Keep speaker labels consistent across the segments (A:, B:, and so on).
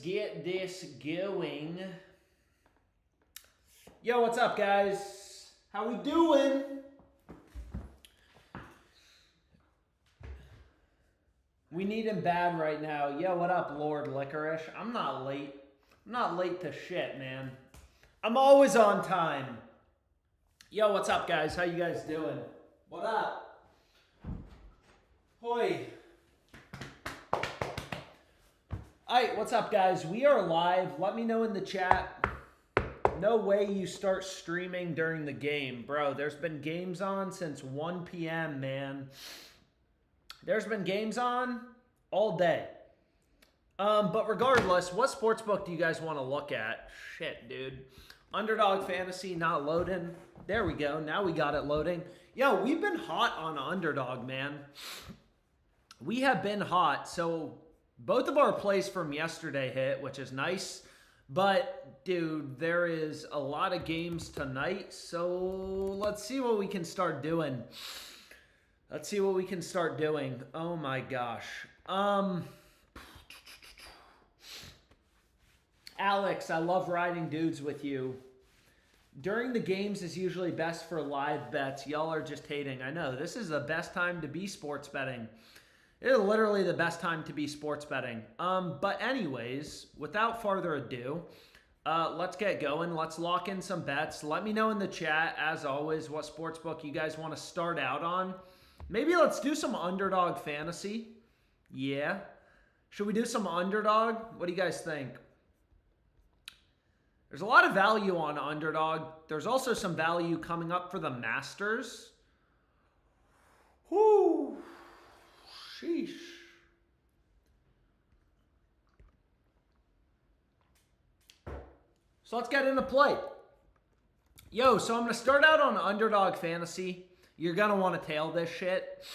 A: get this going. Yo, what's up, guys? How we doing? We need him bad right now. Yo, what up, Lord Licorice? I'm not late. I'm not late to shit, man. I'm always on time. Yo, what's up, guys? How you guys doing? What up? Hoi. Alright, what's up, guys? We are live. Let me know in the chat. No way you start streaming during the game. Bro, there's been games on since 1 p.m., man. There's been games on all day. But regardless, what sportsbook do you guys want to look at? Shit, dude. Underdog Fantasy not loading. There we go. Now we got it loading. Yo, we've been hot on Underdog, man. We have been hot. So both of our plays from yesterday hit, which is nice. But, dude, there is a lot of games tonight. So let's see what we can start doing. Let's see what we can start doing. Oh, my gosh. Alex, I love riding dudes with you. During the games is usually best for live bets. Y'all are just hating. I know. This is the best time to be sports betting. It is literally the best time to be sports betting. But anyways, without further ado, let's get going. Let's lock in some bets. Let me know in the chat, as always, what sportsbook you guys want to start out on. Maybe let's do some Underdog Fantasy. Yeah. Should we do some Underdog? What do you guys think? There's a lot of value on Underdog. There's also some value coming up for the Masters. Whoo. Sheesh. So let's get into play. Yo, so I'm going to start out on Underdog Fantasy. You're going to want to tail this shit.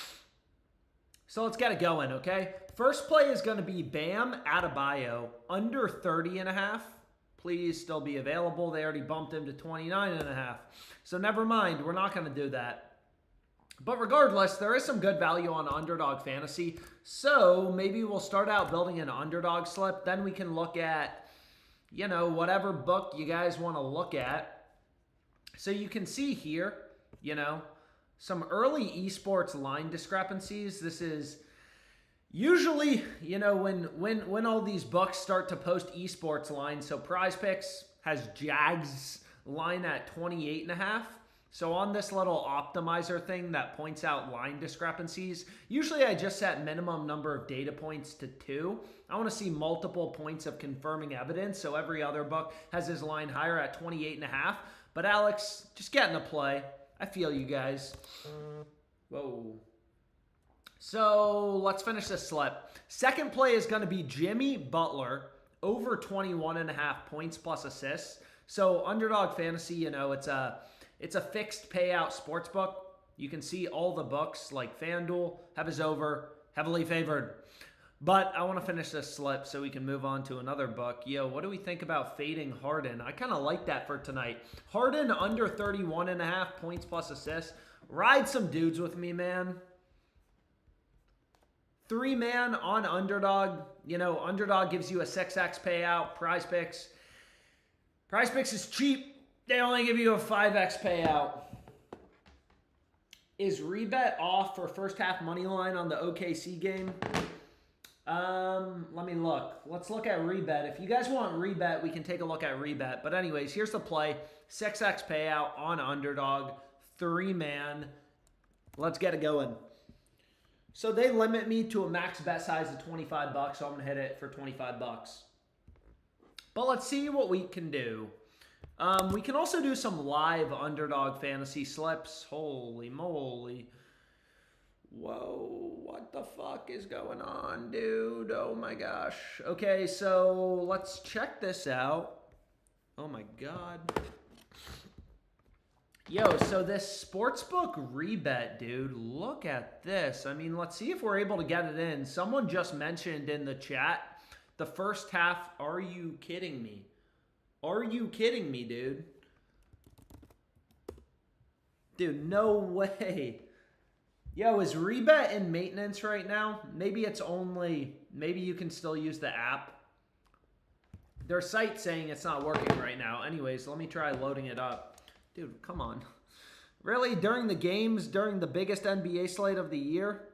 A: So let's get it going, okay? First play is going to be Bam Adebayo, under 30.5. Please still be available. They already bumped him to 29.5. So never mind. We're not going to do that. But regardless, there is some good value on Underdog Fantasy. So maybe we'll start out building an Underdog slip. Then we can look at, you know, whatever book you guys want to look at. So you can see here, you know, some early esports line discrepancies. This is usually, you know, when all these books start to post esports lines. So PrizePicks has Jags line at 28.5. So on this little optimizer thing that points out line discrepancies, usually I just set minimum number of data points to 2. I want to see multiple points of confirming evidence. So every other book has his line higher at 28.5. But Alex, just get in the play. I feel you guys. Whoa. So let's finish this slip. Second play is going to be Jimmy Butler, over 21.5 points plus assists. So Underdog Fantasy, you know, it's a fixed payout sports book. You can see all the books like FanDuel have his over, heavily favored. But I want to finish this slip so we can move on to another book. Yo, what do we think about fading Harden? I kind of like that for tonight. Harden under 31.5 points plus assists. Ride some dudes with me, man. 3-man on Underdog. You know, Underdog gives you a 6x payout. PrizePicks. PrizePicks is cheap. They only give you a 5x payout. Is Rebet off for first half money line on the OKC game? Let me look. Let's look at Rebet. If you guys want Rebet, we can take a look at Rebet. But anyways, here's the play. 6x payout on Underdog. 3-man. Let's get it going. So they limit me to a max bet size of $25, so I'm going to hit it for $25. But let's see what we can do. We can also do some live Underdog Fantasy slips. Holy moly. Whoa, what the fuck is going on, dude? Oh my gosh. Okay, so let's check this out. Oh my god. Yo, so this sportsbook Rebet, dude, look at this. I mean, let's see if we're able to get it in. Someone just mentioned in the chat the first half. Are you kidding me? Are you kidding me, dude? Dude, no way. Yo, is Rebet in maintenance right now? Maybe it's only, maybe you can still use the app. Their site's saying it's not working right now. Anyways, let me try loading it up. Dude, come on. Really? During the games, during the biggest NBA slate of the year?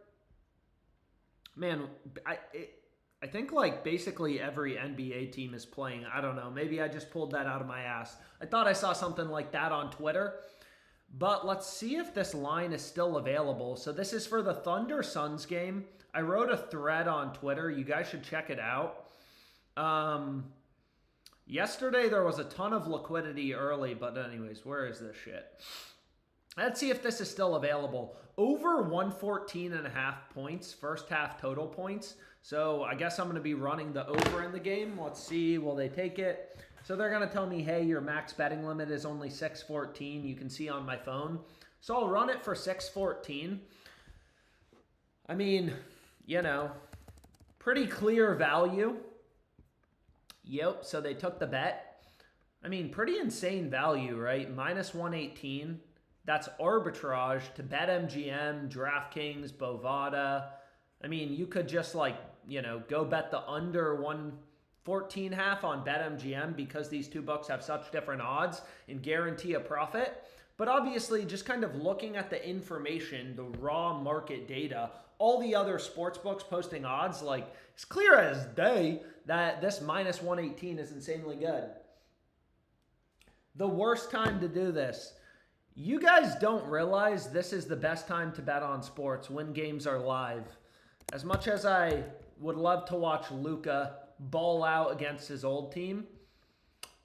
A: Man, I think like basically every NBA team is playing. I don't know. Maybe I just pulled that out of my ass. I thought I saw something like that on Twitter. But let's see if this line is still available. So this is for the Thunder Suns game. I wrote a thread on Twitter. You guys should check it out. Yesterday there was a ton of liquidity early, but anyways, where is this shit? Let's see if this is still available. Over 114.5 points, first half total points. So I guess I'm going to be running the over in the game. Let's see, will they take it? So they're going to tell me, hey, your max betting limit is only 614. You can see on my phone. So I'll run it for 614. I mean, you know, pretty clear value. Yep, so they took the bet. I mean, pretty insane value, right? Minus 118. That's arbitrage to BetMGM, DraftKings, Bovada. I mean, you could just like, you know, go bet the under 114.5 on BetMGM because these two books have such different odds and guarantee a profit. But obviously, just kind of looking at the information, the raw market data, all the other sports books posting odds, like it's clear as day that this minus 118 is insanely good. The worst time to do this. You guys don't realize this is the best time to bet on sports when games are live. As much as I would love to watch Luka ball out against his old team,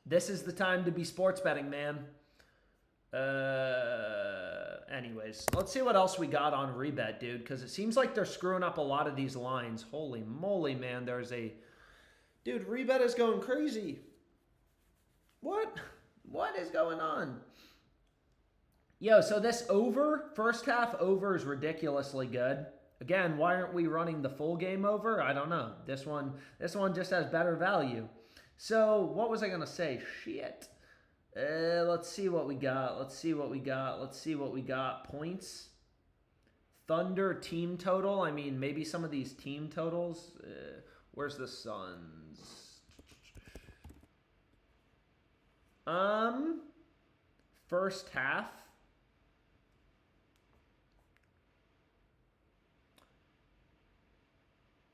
A: this is the time to be sports betting, man. Anyways, let's see what else we got on Rebet, dude, because it seems like they're screwing up a lot of these lines. Holy moly, man, there's a... Dude, Rebet is going crazy. What? What is going on? Yo, so this over, first half over is ridiculously good. Again, why aren't we running the full game over? I don't know. This one just has better value. So, what was I going to say? Shit. Let's see what we got. Let's see what we got. Points. Thunder team total. I mean, maybe some of these team totals. Where's the Suns? First half.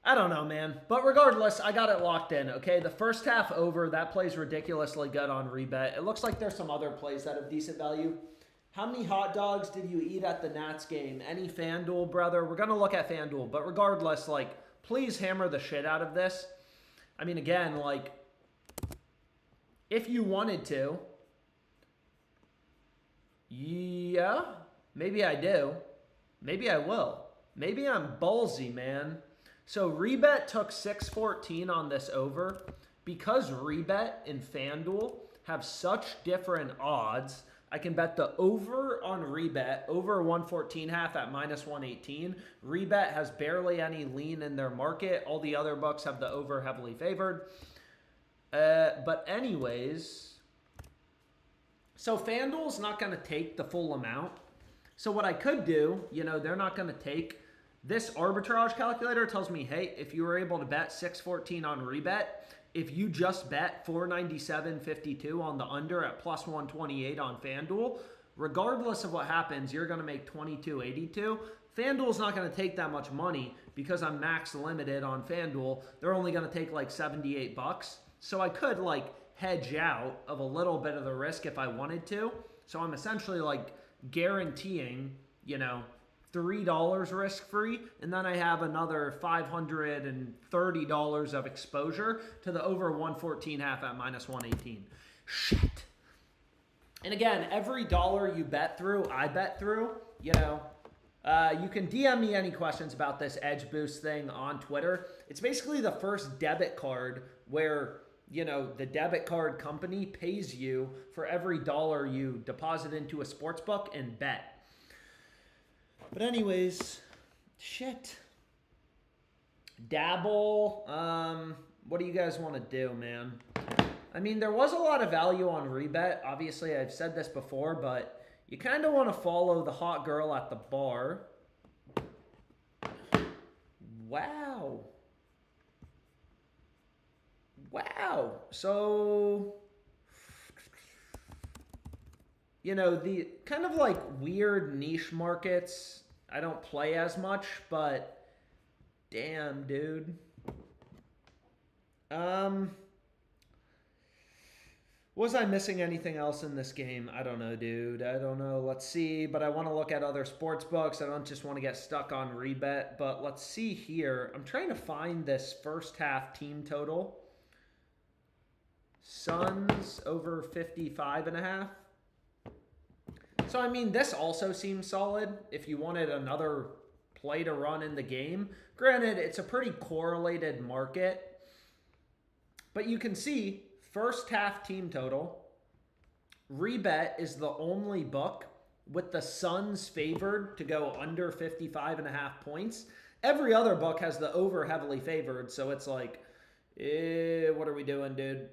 A: I don't know, man. But regardless, I got it locked in, okay? The first half over, that plays ridiculously good on Rebet. It looks like there's some other plays that have decent value. How many hot dogs did you eat at the Nats game? Any FanDuel, brother? We're going to look at FanDuel. But regardless, like, please hammer the shit out of this. I mean, again, like, if you wanted to, yeah, maybe I do. Maybe I will. Maybe I'm ballsy, man. So Rebet took 614 on this over. Because Rebet and FanDuel have such different odds, I can bet the over on Rebet, over 114.5 at minus 118. Rebet has barely any lean in their market. All the other books have the over heavily favored. But anyways, so FanDuel's not going to take the full amount. So what I could do, you know, they're not going to take... This arbitrage calculator tells me, hey, if you were able to bet 614 on Rebet, if you just bet 497.52 on the under at plus 128 on FanDuel, regardless of what happens, you're going to make 22.82. FanDuel's not going to take that much money because I'm max limited on FanDuel. They're only going to take like $78. So I could like hedge out of a little bit of the risk if I wanted to. So I'm essentially like guaranteeing, you know, $3 risk-free, and then I have another $530 of exposure to the over 114.5 at minus 118. Shit. And again, every dollar you bet through, I bet through, you know. You can DM me any questions about this Edge Boost thing on Twitter. It's basically the first debit card where, you know, the debit card company pays you for every dollar you deposit into a sports book and bet. But anyways, shit. Dabble. What do you guys want to do, man? I mean, there was a lot of value on Rebet. Obviously, I've said this before, but you kind of want to follow the hot girl at the bar. Wow. Wow. So, you know, the kind of like weird niche markets, I don't play as much, but damn, dude. Was I missing anything else in this game? I don't know, dude. I don't know. Let's see. But I want to look at other sports books. I don't just want to get stuck on Rebet. But let's see here. I'm trying to find this first half team total. Suns over 55.5. So, I mean, this also seems solid if you wanted another play to run in the game. Granted, it's a pretty correlated market. But you can see first half team total. Rebet is the only book with the Suns favored to go under 55.5 points. Every other book has the over heavily favored. So it's like, what are we doing, dude?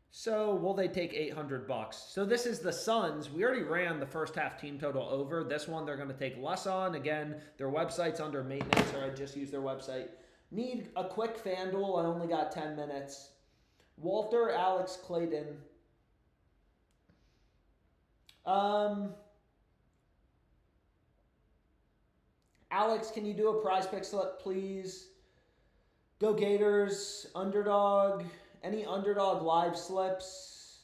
A: So will they take $800? So this is the Suns. We already ran the first half team total over. This one they're going to take less on. Again, their website's under maintenance, or I just used their website. Need a quick FanDuel. I only got 10 minutes. Walter, Alex, Clayton. Alex, can you do a PrizePicks slip, please? Go Gators, Underdog. Any Underdog live slips?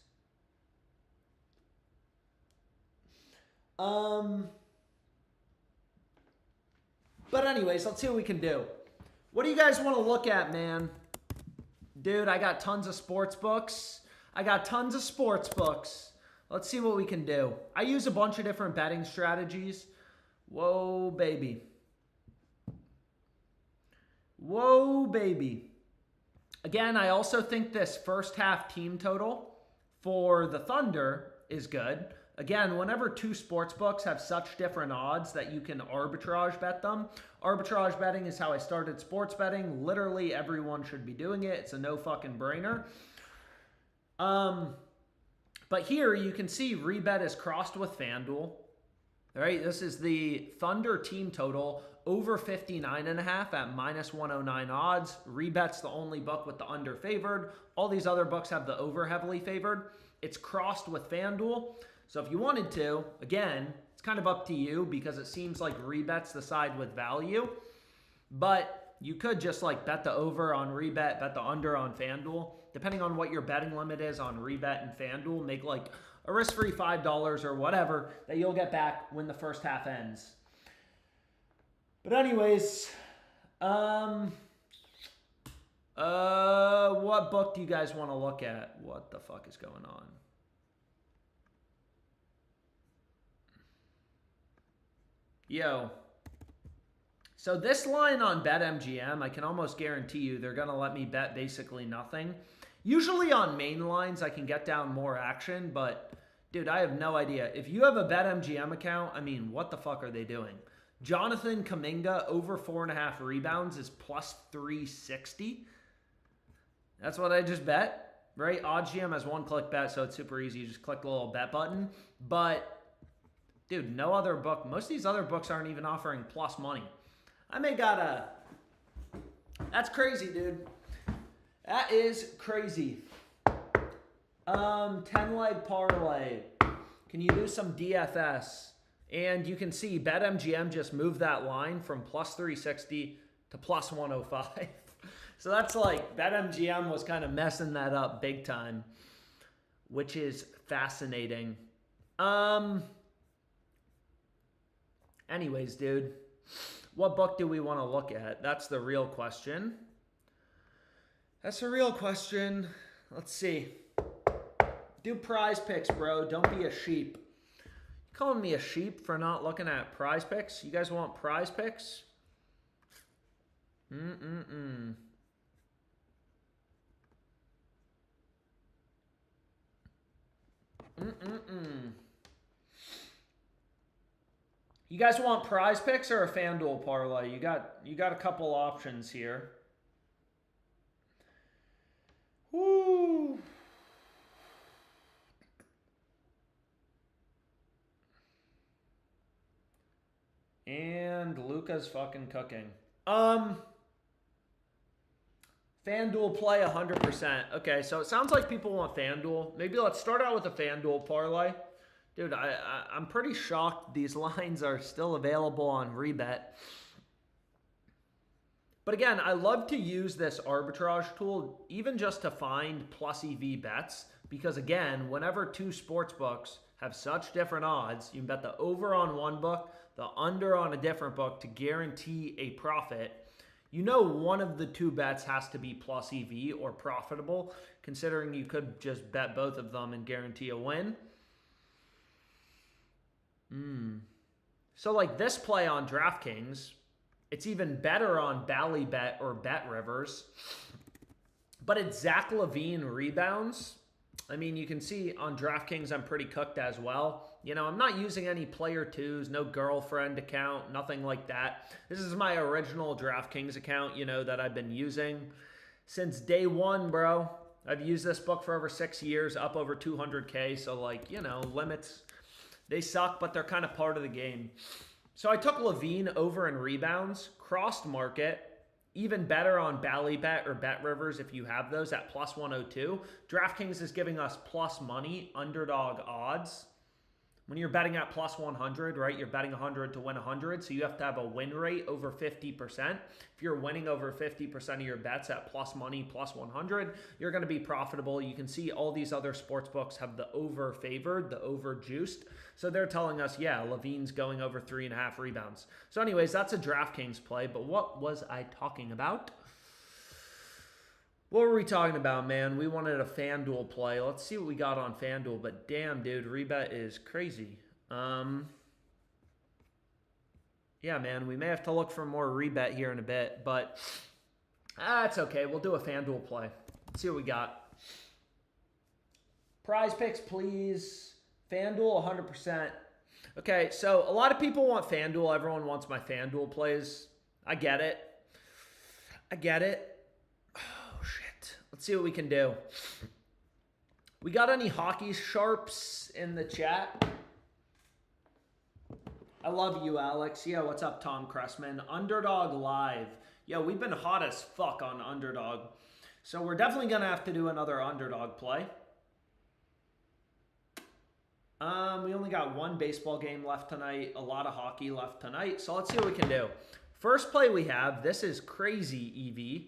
A: But anyways, let's see what we can do. What do you guys want to look at, man? Dude, I got tons of sports books. Let's see what we can do. I use a bunch of different betting strategies. Whoa, baby. Again, I also think this first half team total for the Thunder is good. Again, whenever two sports books have such different odds that you can arbitrage bet them. Arbitrage betting is how I started sports betting. Literally everyone should be doing it. It's a no fucking brainer. But here you can see Rebet is crossed with FanDuel. All right, this is the Thunder team total over 59.5 at minus 109 odds. Rebet's the only book with the under favored. All these other books have the over heavily favored. It's crossed with FanDuel. So if you wanted to, again, it's kind of up to you because it seems like Rebet's the side with value. But you could just like bet the over on Rebet, bet the under on FanDuel. Depending on what your betting limit is on Rebet and FanDuel, make like a risk-free $5 or whatever that you'll get back when the first half ends. But anyways, what book do you guys want to look at? What the fuck is going on? Yo. So this line on BetMGM, I can almost guarantee you they're going to let me bet basically nothing. Usually on main lines, I can get down more action, but dude, I have no idea. If you have a BetMGM account, I mean, what the fuck are they doing? Jonathan Kuminga over 4.5 rebounds is plus 360. That's what I just bet, right? OddsGM has one-click bet, so it's super easy. You just click the little bet button. But, dude, no other book. Most of these other books aren't even offering plus money. I may got a... That's crazy, dude. That is crazy. 10-leg parlay. Can you do some DFS? And you can see BetMGM just moved that line from plus 360 to plus 105. So that's like BetMGM was kind of messing that up big time, which is fascinating. Anyways, dude, what book do we want to look at? That's the real question. Let's see. Do PrizePicks, bro. Don't be a sheep. You calling me a sheep for not looking at PrizePicks? You guys want PrizePicks? You guys want PrizePicks or a FanDuel parlay? You got a couple options here. Woo. And Luka's fucking cooking. FanDuel play 100%. Okay, so it sounds like people want FanDuel. Maybe let's start out with a FanDuel parlay. Dude, I'm pretty shocked these lines are still available on Rebet. But again, I love to use this arbitrage tool even just to find plus EV bets because again, whenever two sports books have such different odds, you can bet the over on one book, the under on a different book to guarantee a profit. You know one of the two bets has to be plus EV or profitable, considering you could just bet both of them and guarantee a win. So like this play on DraftKings, it's even better on Ballybet or Bet Rivers. But it's Zach LaVine rebounds. I mean, you can see on DraftKings, I'm pretty cooked as well. You know, I'm not using any player twos, no girlfriend account, nothing like that. This is my original DraftKings account, you know, that I've been using since day one, bro. I've used this book for over 6 years, up over 200K. So, like, you know, limits, they suck, but they're kind of part of the game. So I took LaVine over in rebounds, crossed market, even better on Ballybet or Bet Rivers if you have those at plus 102. DraftKings is giving us plus money, underdog odds. When you're betting at plus 100, right, you're betting 100 to win 100, so you have to have a win rate over 50%. If you're winning over 50% of your bets at plus money, plus 100, you're going to be profitable. You can see all these other sports books have the over favored, the over juiced. So they're telling us, yeah, LaVine's going over 3.5 rebounds. So anyways, that's a DraftKings play, but what was I talking about? What were we talking about, man? We wanted a FanDuel play. Let's see what we got on FanDuel. But damn, dude, Rebet is crazy. Yeah, man, we may have to look for more Rebet here in a bit. But that's okay. We'll do a FanDuel play. Let's see what we got. PrizePicks, please. FanDuel, 100%. Okay, so a lot of people want FanDuel. Everyone wants my FanDuel plays. I get it. I get it. Let's see what we can do. We got any hockey sharps in the chat? I love you, Alex. Yeah, what's up, Tom Cressman? Underdog Live. Yeah, we've been hot as fuck on Underdog. So we're definitely going to have to do another Underdog play. We only got one baseball game left tonight. A lot of hockey left tonight. So let's see what we can do. First play we have. This is crazy,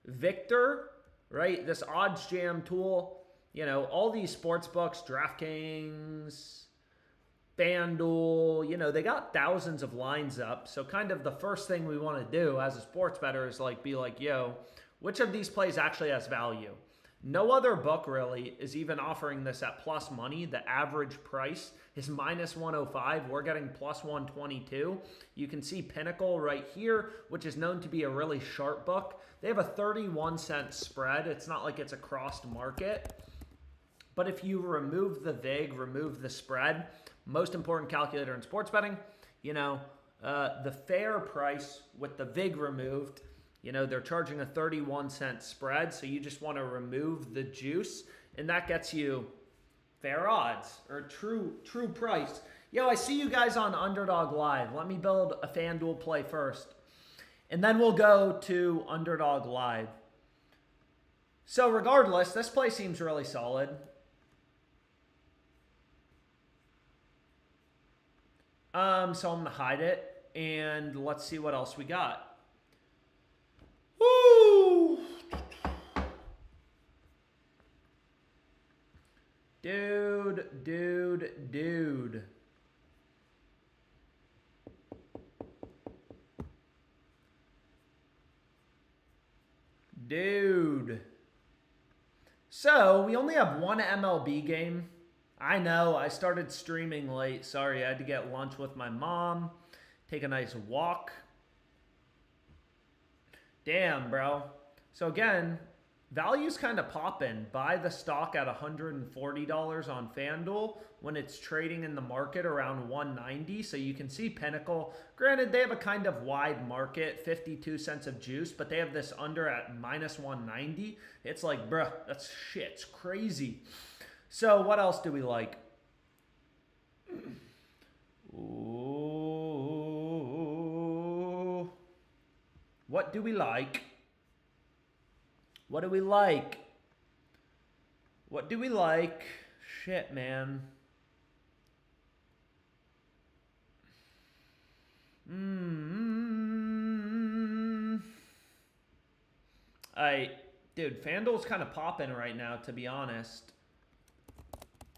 A: EV. Victor. Right, this odds jam tool, you know, all these sports books, DraftKings, FanDuel, you know, they got thousands of lines up. So kind of the first thing we want to do as a sports bettor is like, be like, yo, which of these plays actually has value? No other book really is even offering this at plus money. The average price is minus 105. We're getting plus 122. You can see Pinnacle right here, which is known to be a really sharp book. They have a 31-cent spread. It's not like it's a crossed market. But if you remove the VIG, remove the spread, most important calculator in sports betting, you know, the fair price with the VIG removed, you know, they're charging a 31-cent spread, so you just want to remove the juice, and that gets you fair odds or true price. Yo, I see you guys on Underdog Live. Let me build a FanDuel play first, and then we'll go to Underdog Live. So regardless, this play seems really solid. So I'm going to hide it, and let's see what else we got. Woo! Dude. Dude. So, we only have one MLB game. I know, I started streaming late. Sorry, I had to get lunch with my mom. Take a nice walk. Damn, bro. So again, value's kind of popping. Buy the stock at $140 on FanDuel when it's trading in the market around $190. So you can see Pinnacle. Granted, they have a kind of wide market, 52 cents of juice, but they have this under at minus 190. It's like, bruh, that's shit. It's crazy. So what else do we like? Ooh. What do we like? What do we like? What do we like? Shit, man. Dude, FanDuel's kind of popping right now, to be honest.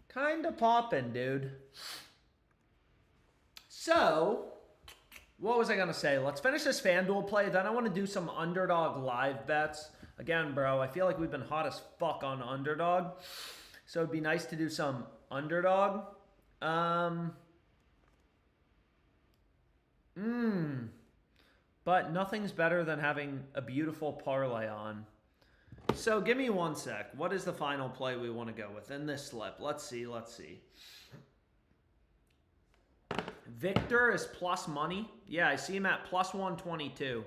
A: Kind of popping, dude. So, what was I going to say? Let's finish this FanDuel play. Then I want to do some Underdog live bets. Again, bro, I feel like we've been hot as fuck on Underdog. So it'd be nice to do some Underdog. But nothing's better than having a beautiful parlay on. So give me one sec. What is the final play we want to go with in this slip? Let's see. Victor is plus money. Yeah, I see him at plus 122.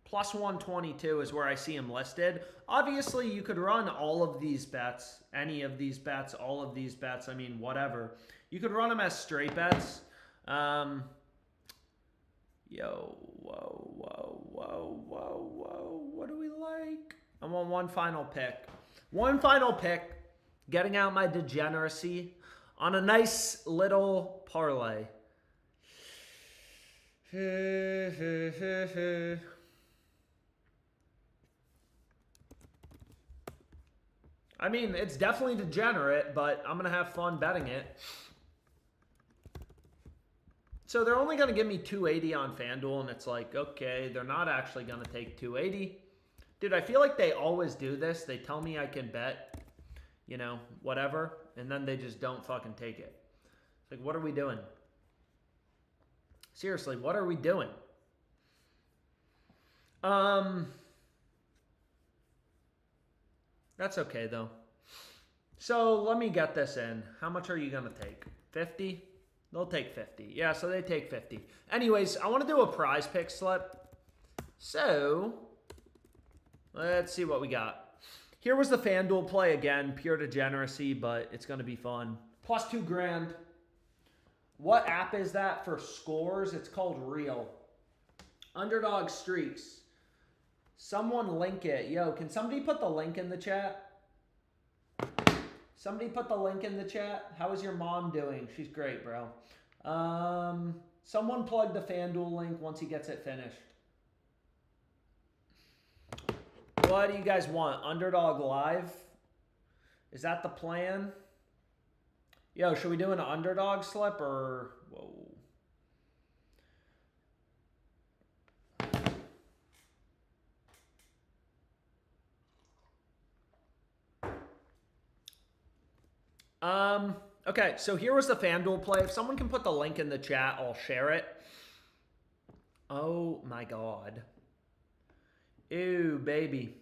A: Plus 122 is where I see him listed. Obviously, you could run all of these bets, any of these bets, all of these bets. I mean, whatever. You could run them as straight bets. Whoa. What do we like? I want one final pick. One final pick. Getting out my degeneracy on a nice little parlay. I mean, it's definitely degenerate, but I'm going to have fun betting it. So they're only going to give me 280 on FanDuel, and it's like, okay, they're not actually going to take 280. Dude, I feel like they always do this. They tell me I can bet, you know, whatever, and then they just don't fucking take it. It's like, what are we doing? Seriously, what are we doing? That's okay, though. So let me get this in. How much are you going to take? 50? They'll take 50. Yeah, so they take 50. Anyways, I want to do a PrizePicks slip. So let's see what we got. Here was the FanDuel play again. Pure degeneracy, but it's going to be fun. Plus $2,000. What app is that for scores? It's called Real. Underdog Streaks. Someone link it. Yo, can somebody put the link in the chat? Somebody put the link in the chat. How is your mom doing? She's great, bro. Someone plug the FanDuel link once he gets it finished. What do you guys want? Underdog Live? Is that the plan? Yo, should we do an Underdog slip or... Whoa. Okay, so here was the FanDuel play. If someone can put the link in the chat, I'll share it. Oh my God. Ew, baby.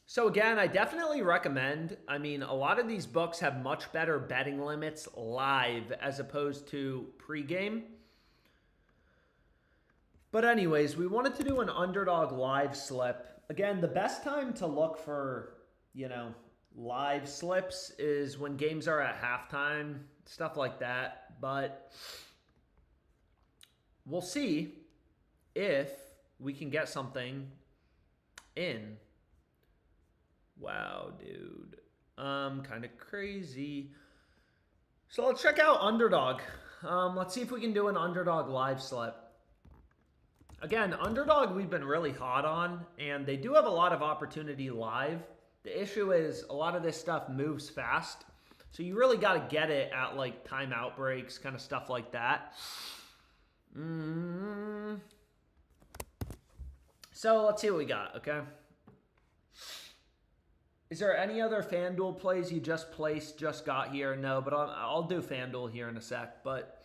A: So again, I definitely recommend, I mean, a lot of these books have much better betting limits live as opposed to pregame. But anyways, we wanted to do an Underdog live slip. Again, the best time to look for, you know, live slips is when games are at halftime, stuff like that. But we'll see if we can get something in. Wow, dude. Kind of crazy. So let's check out Underdog. Let's see if we can do an Underdog live slip. Again, Underdog we've been really hot on, and they do have a lot of opportunity live. The issue is a lot of this stuff moves fast, so you really got to get it at like timeout breaks, kind of stuff like that. So let's see what we got, okay? Is there any other FanDuel plays you just placed, just got here? No, but I'll do FanDuel here in a sec. But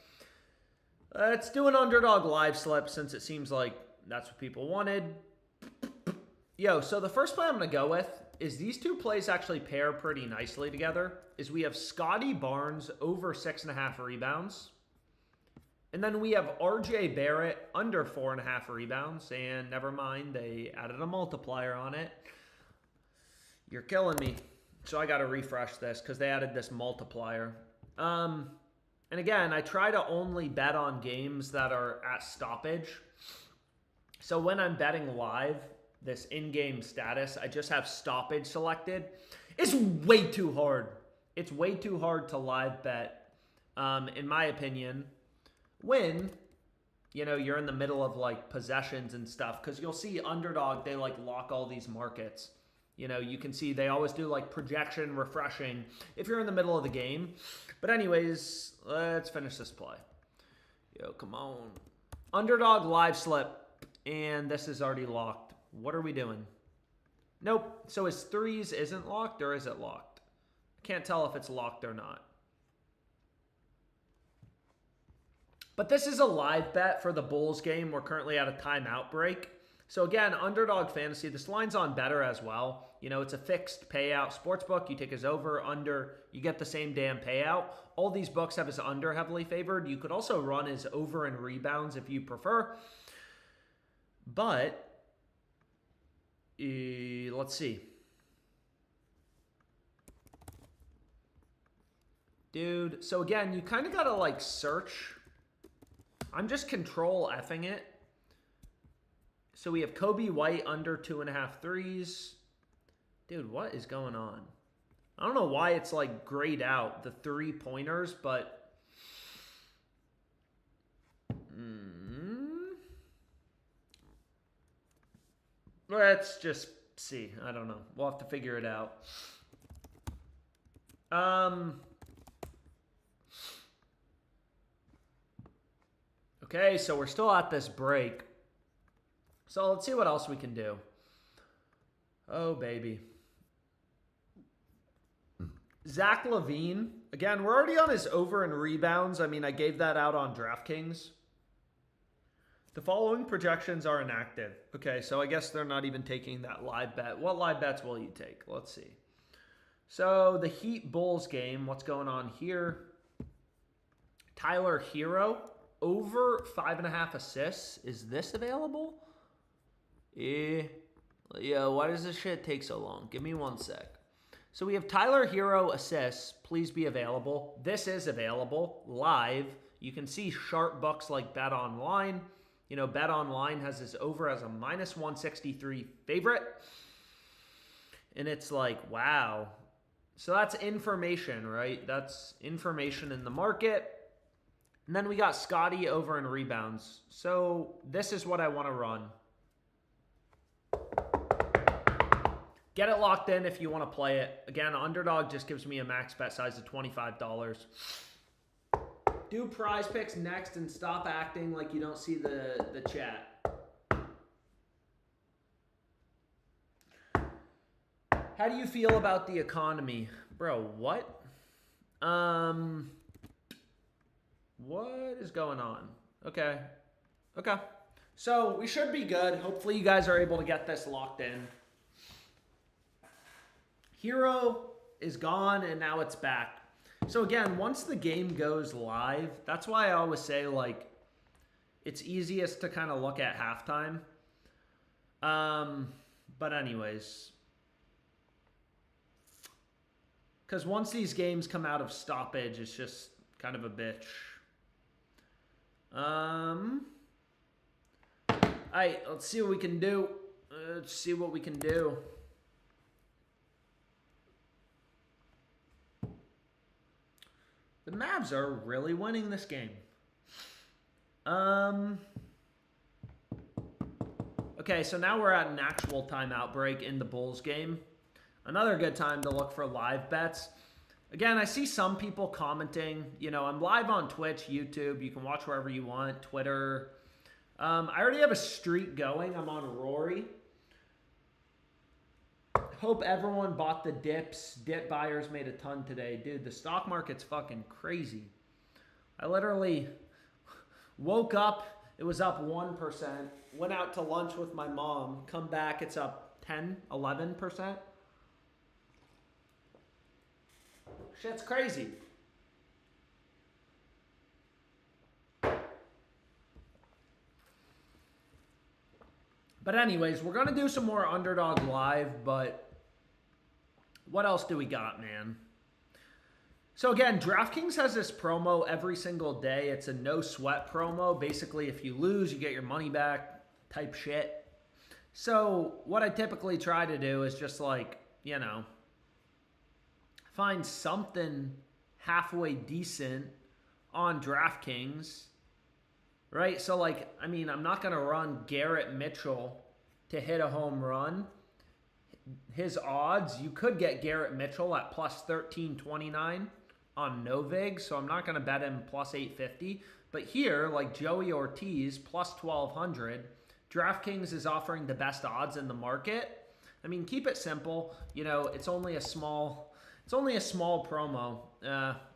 A: let's do an Underdog live slip since it seems like that's what people wanted. Yo, so the first play I'm going to go with is these two plays actually pair pretty nicely together. Is we have Scotty Barnes over 6.5 rebounds. And then we have RJ Barrett under 4.5 rebounds. And never mind, they added a multiplier on it. You're killing me. So I got to refresh this because they added this multiplier. And again, I try to only bet on games that are at stoppage. So when I'm betting live, this in-game status, I just have stoppage selected. It's way too hard. It's way too hard to live bet, in my opinion, when, you know, you're in the middle of like possessions and stuff. Because you'll see Underdog, they like lock all these markets. You know, you can see they always do like projection, refreshing if you're in the middle of the game. But anyways, let's finish this play. Yo, come on. Underdog live slip. And this is already locked. What are we doing? Nope. So his threes isn't locked, or is it locked? I can't tell if it's locked or not. But this is a live bet for the Bulls game. We're currently at a timeout break. So again, Underdog Fantasy, this line's on better as well. You know, it's a fixed payout. Sportsbook, you take his over, under, you get the same damn payout. All these books have his under heavily favored. You could also run his over and rebounds if you prefer. But, let's see. Dude, so again, you kind of got to like search. I'm just control effing it. So we have Kobe White under 2.5 threes. Dude, what is going on? I don't know why it's like grayed out, the 3-pointers, but... Let's just see. I don't know. We'll have to figure it out. Okay, so we're still at this break. So let's see what else we can do. Oh, baby. Zach LaVine. Again, we're already on his over and rebounds. I mean, I gave that out on DraftKings. The following projections are inactive. Okay, so I guess they're not even taking that live bet. What live bets will you take? Let's see. So the Heat Bulls game, what's going on here? Tyler Hero, over 5.5 assists. Is this available? Yeah, why does this shit take so long? Give me 1 sec. So we have Tyler Hero assists. Please be available. This is available live. You can see sharp bucks like Bet Online. You know, Bet Online has this over as a -163 favorite. And it's like, wow. So that's information, right? That's information in the market. And then we got Scotty over in rebounds. So this is what I want to run. Get it locked in if you want to play it. Again, Underdog just gives me a max bet size of $25. Do PrizePicks next and stop acting like you don't see the chat. How do you feel about the economy? Bro, what? What is going on? Okay. Okay. So we should be good. Hopefully you guys are able to get this locked in. Hero is gone and now it's back. So again, once the game goes live, that's why I always say, like, it's easiest to kind of look at halftime. But anyways, because once these games come out of stoppage, it's just kind of a bitch. All right, let's see what we can do. Let's see what we can do. The Mavs are really winning this game. Okay, so now we're at an actual timeout break in the Bulls game. Another good time to look for live bets. Again, I see some people commenting. You know, I'm live on Twitch, YouTube. You can watch wherever you want, Twitter. I already have a streak going. I'm on Rory. Hope everyone bought the dips. Dip buyers made a ton today. Dude, the stock market's fucking crazy. I literally woke up. It was up 1%. Went out to lunch with my mom. Come back, it's up 10, 11%. Shit's crazy. But anyways, we're going to do some more Underdog Live, but what else do we got, man? So again, DraftKings has this promo every single day. It's a no sweat promo. Basically, if you lose, you get your money back. type shit. So what I typically try to do is just like, you know, find something halfway decent on DraftKings, right? So like, I mean, I'm not going to run Garrett Mitchell to hit a home run. His odds, you could get Garrett Mitchell at plus 1329 on Novig, so I'm not going to bet him plus 850. But here, like Joey Ortiz, plus 1200, DraftKings is offering the best odds in the market. I mean, keep it simple. You know, it's only a small promo.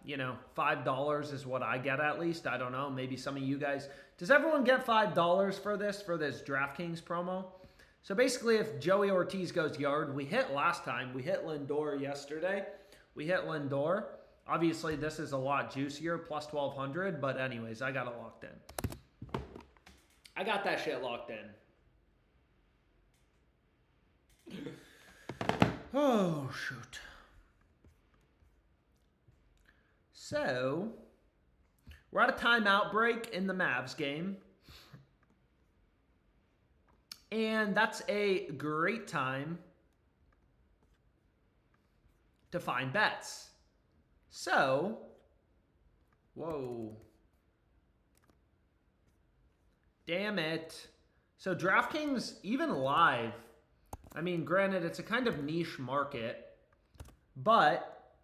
A: You know, $5 is what I get at least. I don't know. Maybe some of you guys. Does everyone get $5 for this DraftKings promo? So basically, if Joey Ortiz goes yard, we hit last time. We hit Lindor yesterday. We hit Lindor. Obviously, this is a lot juicier, plus 1200. But anyways, I got it locked in. I got that shit locked in. Oh, shoot. So, we're at a timeout break in the Mavs game. And that's a great time to find bets. So, whoa. Damn it. So DraftKings, even live, I mean, granted, it's a kind of niche market, but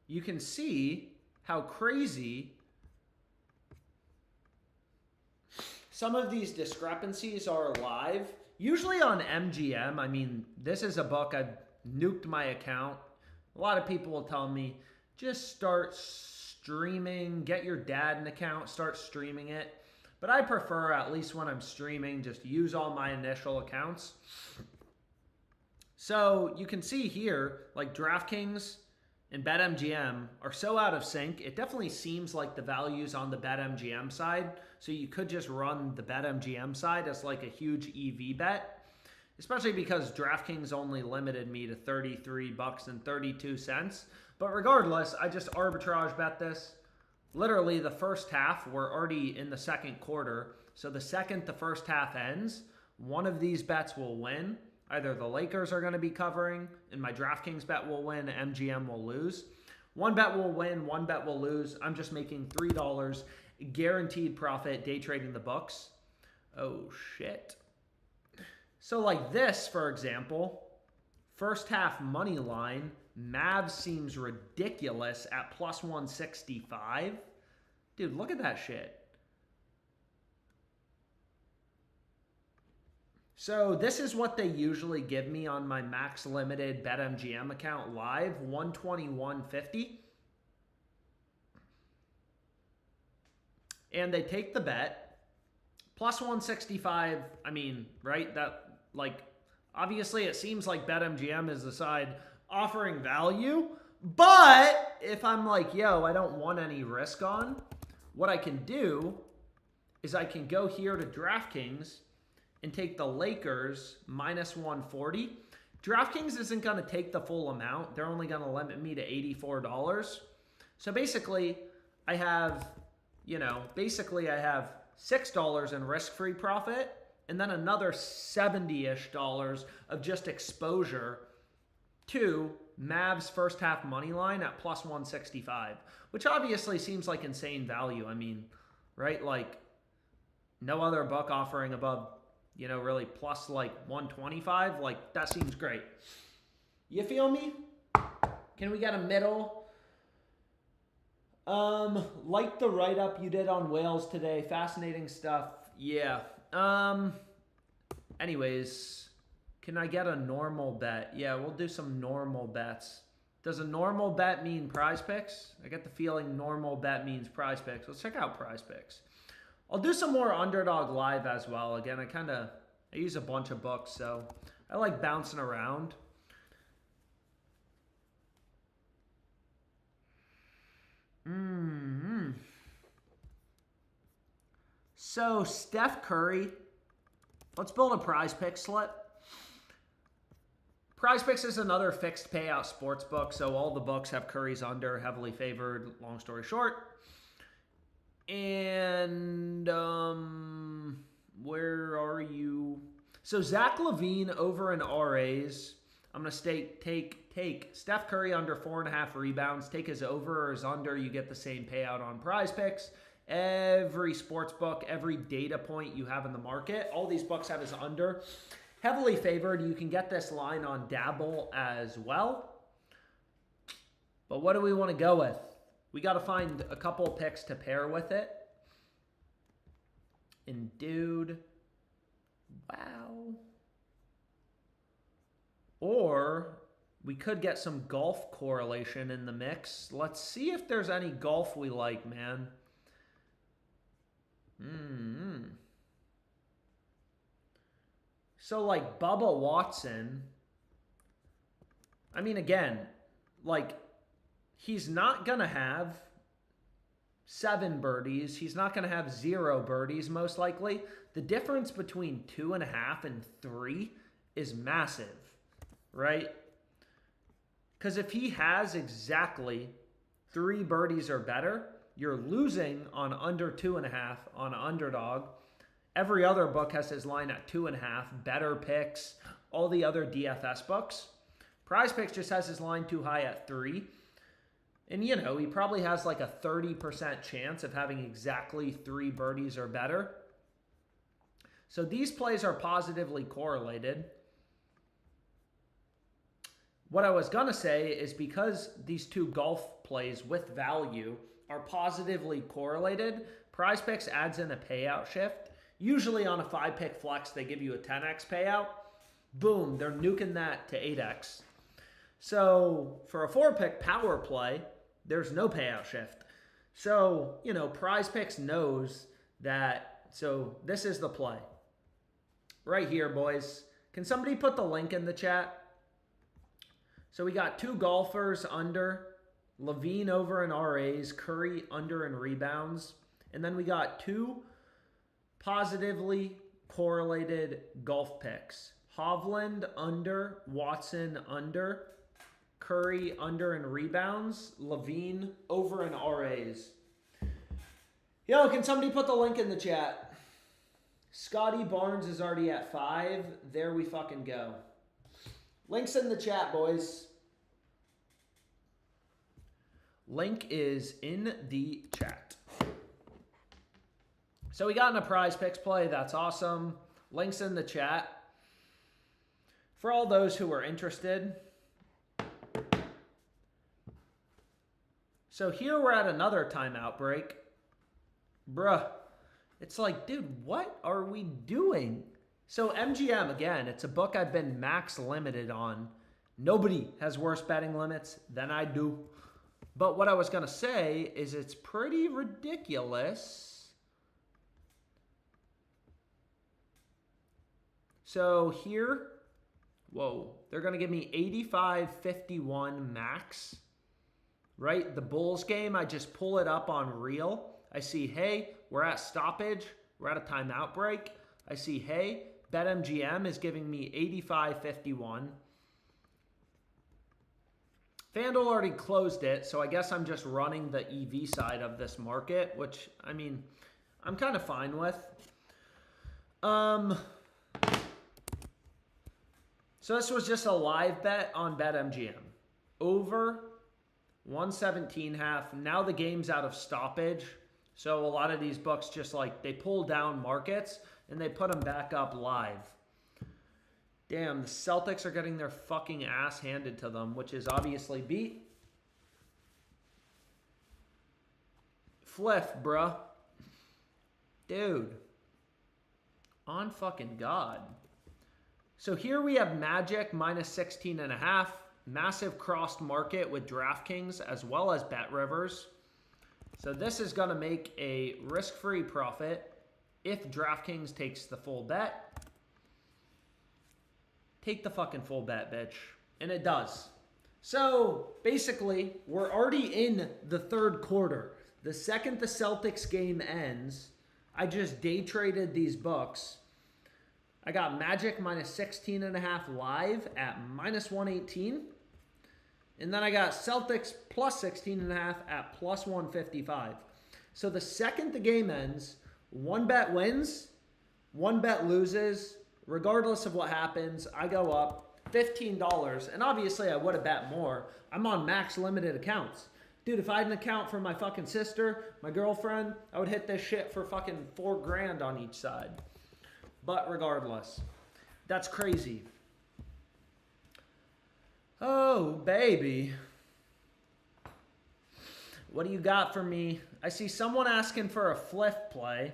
A: you can see how crazy some of these discrepancies are live. Usually on MGM, I mean, this is a book, I've nuked my account. A lot of people will tell me, just start streaming, get your dad an account, start streaming it. But I prefer, at least when I'm streaming, just use all my initial accounts. So you can see here, like DraftKings and BetMGM are so out of sync. It definitely seems like the values on the BetMGM side. So you could just run the BetMGM side as like a huge EV bet, especially because DraftKings only limited me to $33.32. But regardless, I just arbitrage bet this. Literally the first half, we're already in the second quarter. So the second the first half ends, one of these bets will win. Either the Lakers are going to be covering, and my DraftKings bet will win, MGM will lose. One bet will win, one bet will lose. I'm just making $3 guaranteed profit day trading the books. Oh, shit. So like this, for example, first half money line, Mavs seems ridiculous at plus 165. Dude, look at that shit. So this is what they usually give me on my max limited BetMGM account live, 121.50. And they take the bet, plus 165, I mean, right? That, like, obviously it seems like BetMGM is the side offering value. But if I'm like, yo, I don't want any risk on, what I can do is I can go here to DraftKings and take the Lakers minus 140. DraftKings isn't going to take the full amount. They're only going to limit me to $84. So basically, I have, you know, I have $6 in risk-free profit and then another $70-ish of just exposure to Mavs first half money line at plus 165, which obviously seems like insane value. I mean, right? Like, no other book offering above, you know, really plus like 125. Like, that seems great. You feel me? Can we get a middle? Like the write-up you did on whales today. Fascinating stuff. Yeah. Anyways, can I get a normal bet? Yeah, we'll do some normal bets. Does a normal bet mean PrizePicks? I get the feeling normal bet means PrizePicks. Let's check out PrizePicks. I'll do some more Underdog live as well. Again, I use a bunch of books, so I like bouncing around. So Steph Curry, let's build a PrizePicks slip. PrizePicks is another fixed payout sports book, so all the books have Curry's under, heavily favored, long story short. And where are you? So Zach LaVine over in RAs. I'm going to take Steph Curry under 4.5 rebounds. Take his over or his under. You get the same payout on PrizePicks. Every sports book, every data point you have in the market, all these books have his under. Heavily favored. You can get this line on Dabble as well. But what do we want to go with? We got to find a couple of picks to pair with it. And dude, wow. Or we could get some golf correlation in the mix. Let's see if there's any golf we like, man. So like Bubba Watson, I mean, again, like he's not going to have 7 birdies. He's not going to have 0 birdies, most likely. The difference between 2.5 and 3 is massive, right? Because if he has exactly 3 birdies or better, you're losing on under 2.5 on Underdog. Every other book has his line at 2.5. Better Picks, all the other DFS books. PrizePicks just has his line too high at 3. And, you know, he probably has like a 30% chance of having exactly 3 birdies or better. So these plays are positively correlated. What I was going to say is because these 2 golf plays with value are positively correlated, PrizePicks adds in a payout shift. Usually on a 5-pick flex, they give you a 10x payout. Boom, they're nuking that to 8x. So for a 4-pick power play, there's no payout shift. So, you know, PrizePicks knows that. So this is the play. Right here, boys. Can somebody put the link in the chat? So we got 2 golfers under. LaVine over in RAs. Curry under in rebounds. And then we got 2 positively correlated golf picks. Hovland under. Watson under. Curry under in rebounds. LaVine over in RAs. Yo, can somebody put the link in the chat? Scotty Barnes is already at 5. There we fucking go. Links in the chat, boys. Link is in the chat. So we got in a PrizePicks play. That's awesome. Links in the chat. For all those who are interested. So here we're at another timeout break. Bruh. It's like, dude, what are we doing? So MGM, again, it's a book I've been max limited on. Nobody has worse betting limits than I do. But what I was going to say is it's pretty ridiculous. So here, whoa, they're going to give me 85-51 max. Right? The Bulls game, I just pull it up on Reel. I see, hey, we're at stoppage. We're at a timeout break. I see, hey, BetMGM is giving me 85-51. FanDuel already closed it, so I guess I'm just running the EV side of this market, which, I mean, I'm kind of fine with. So this was just a live bet on BetMGM. Over 117.5. Now the game's out of stoppage. So a lot of these books just like, they pull down markets and they put them back up live. Damn, the Celtics are getting their fucking ass handed to them, which is obviously beat. Fliff, bruh. Dude. On fucking God. So here we have Magic minus 16.5. Massive crossed market with DraftKings as well as BetRivers. So this is going to make a risk-free profit if DraftKings takes the full bet. Take the fucking full bet, bitch. And it does. So basically, we're already in the third quarter. The second the Celtics game ends, I just day traded these books. I got Magic minus 16.5 live at minus 118. And then I got Celtics plus 16.5 at plus 155. So the second the game ends, one bet wins, one bet loses. Regardless of what happens, I go up $15. And obviously, I would have bet more. I'm on max limited accounts. Dude, if I had an account for my fucking sister, my girlfriend, I would hit this shit for fucking $4,000 on each side. But regardless, that's crazy. Oh, baby. What do you got for me? I see someone asking for a flip play.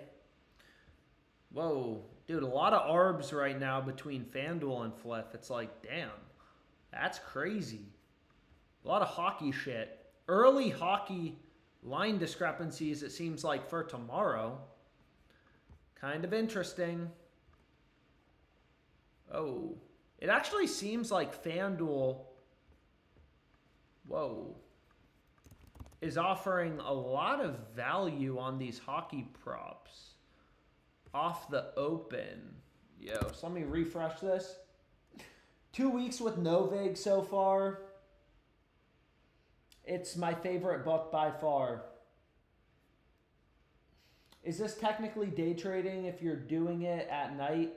A: Whoa. Dude, a lot of arbs right now between FanDuel and flip. It's like, damn. That's crazy. A lot of hockey shit. Early hockey line discrepancies, it seems like, for tomorrow. Kind of interesting. Oh. It actually seems like FanDuel, whoa, is offering a lot of value on these hockey props off the open. Yo, so let me refresh this. 2 weeks with no vig so far. It's my favorite book by far. Is this technically day trading if you're doing it at night?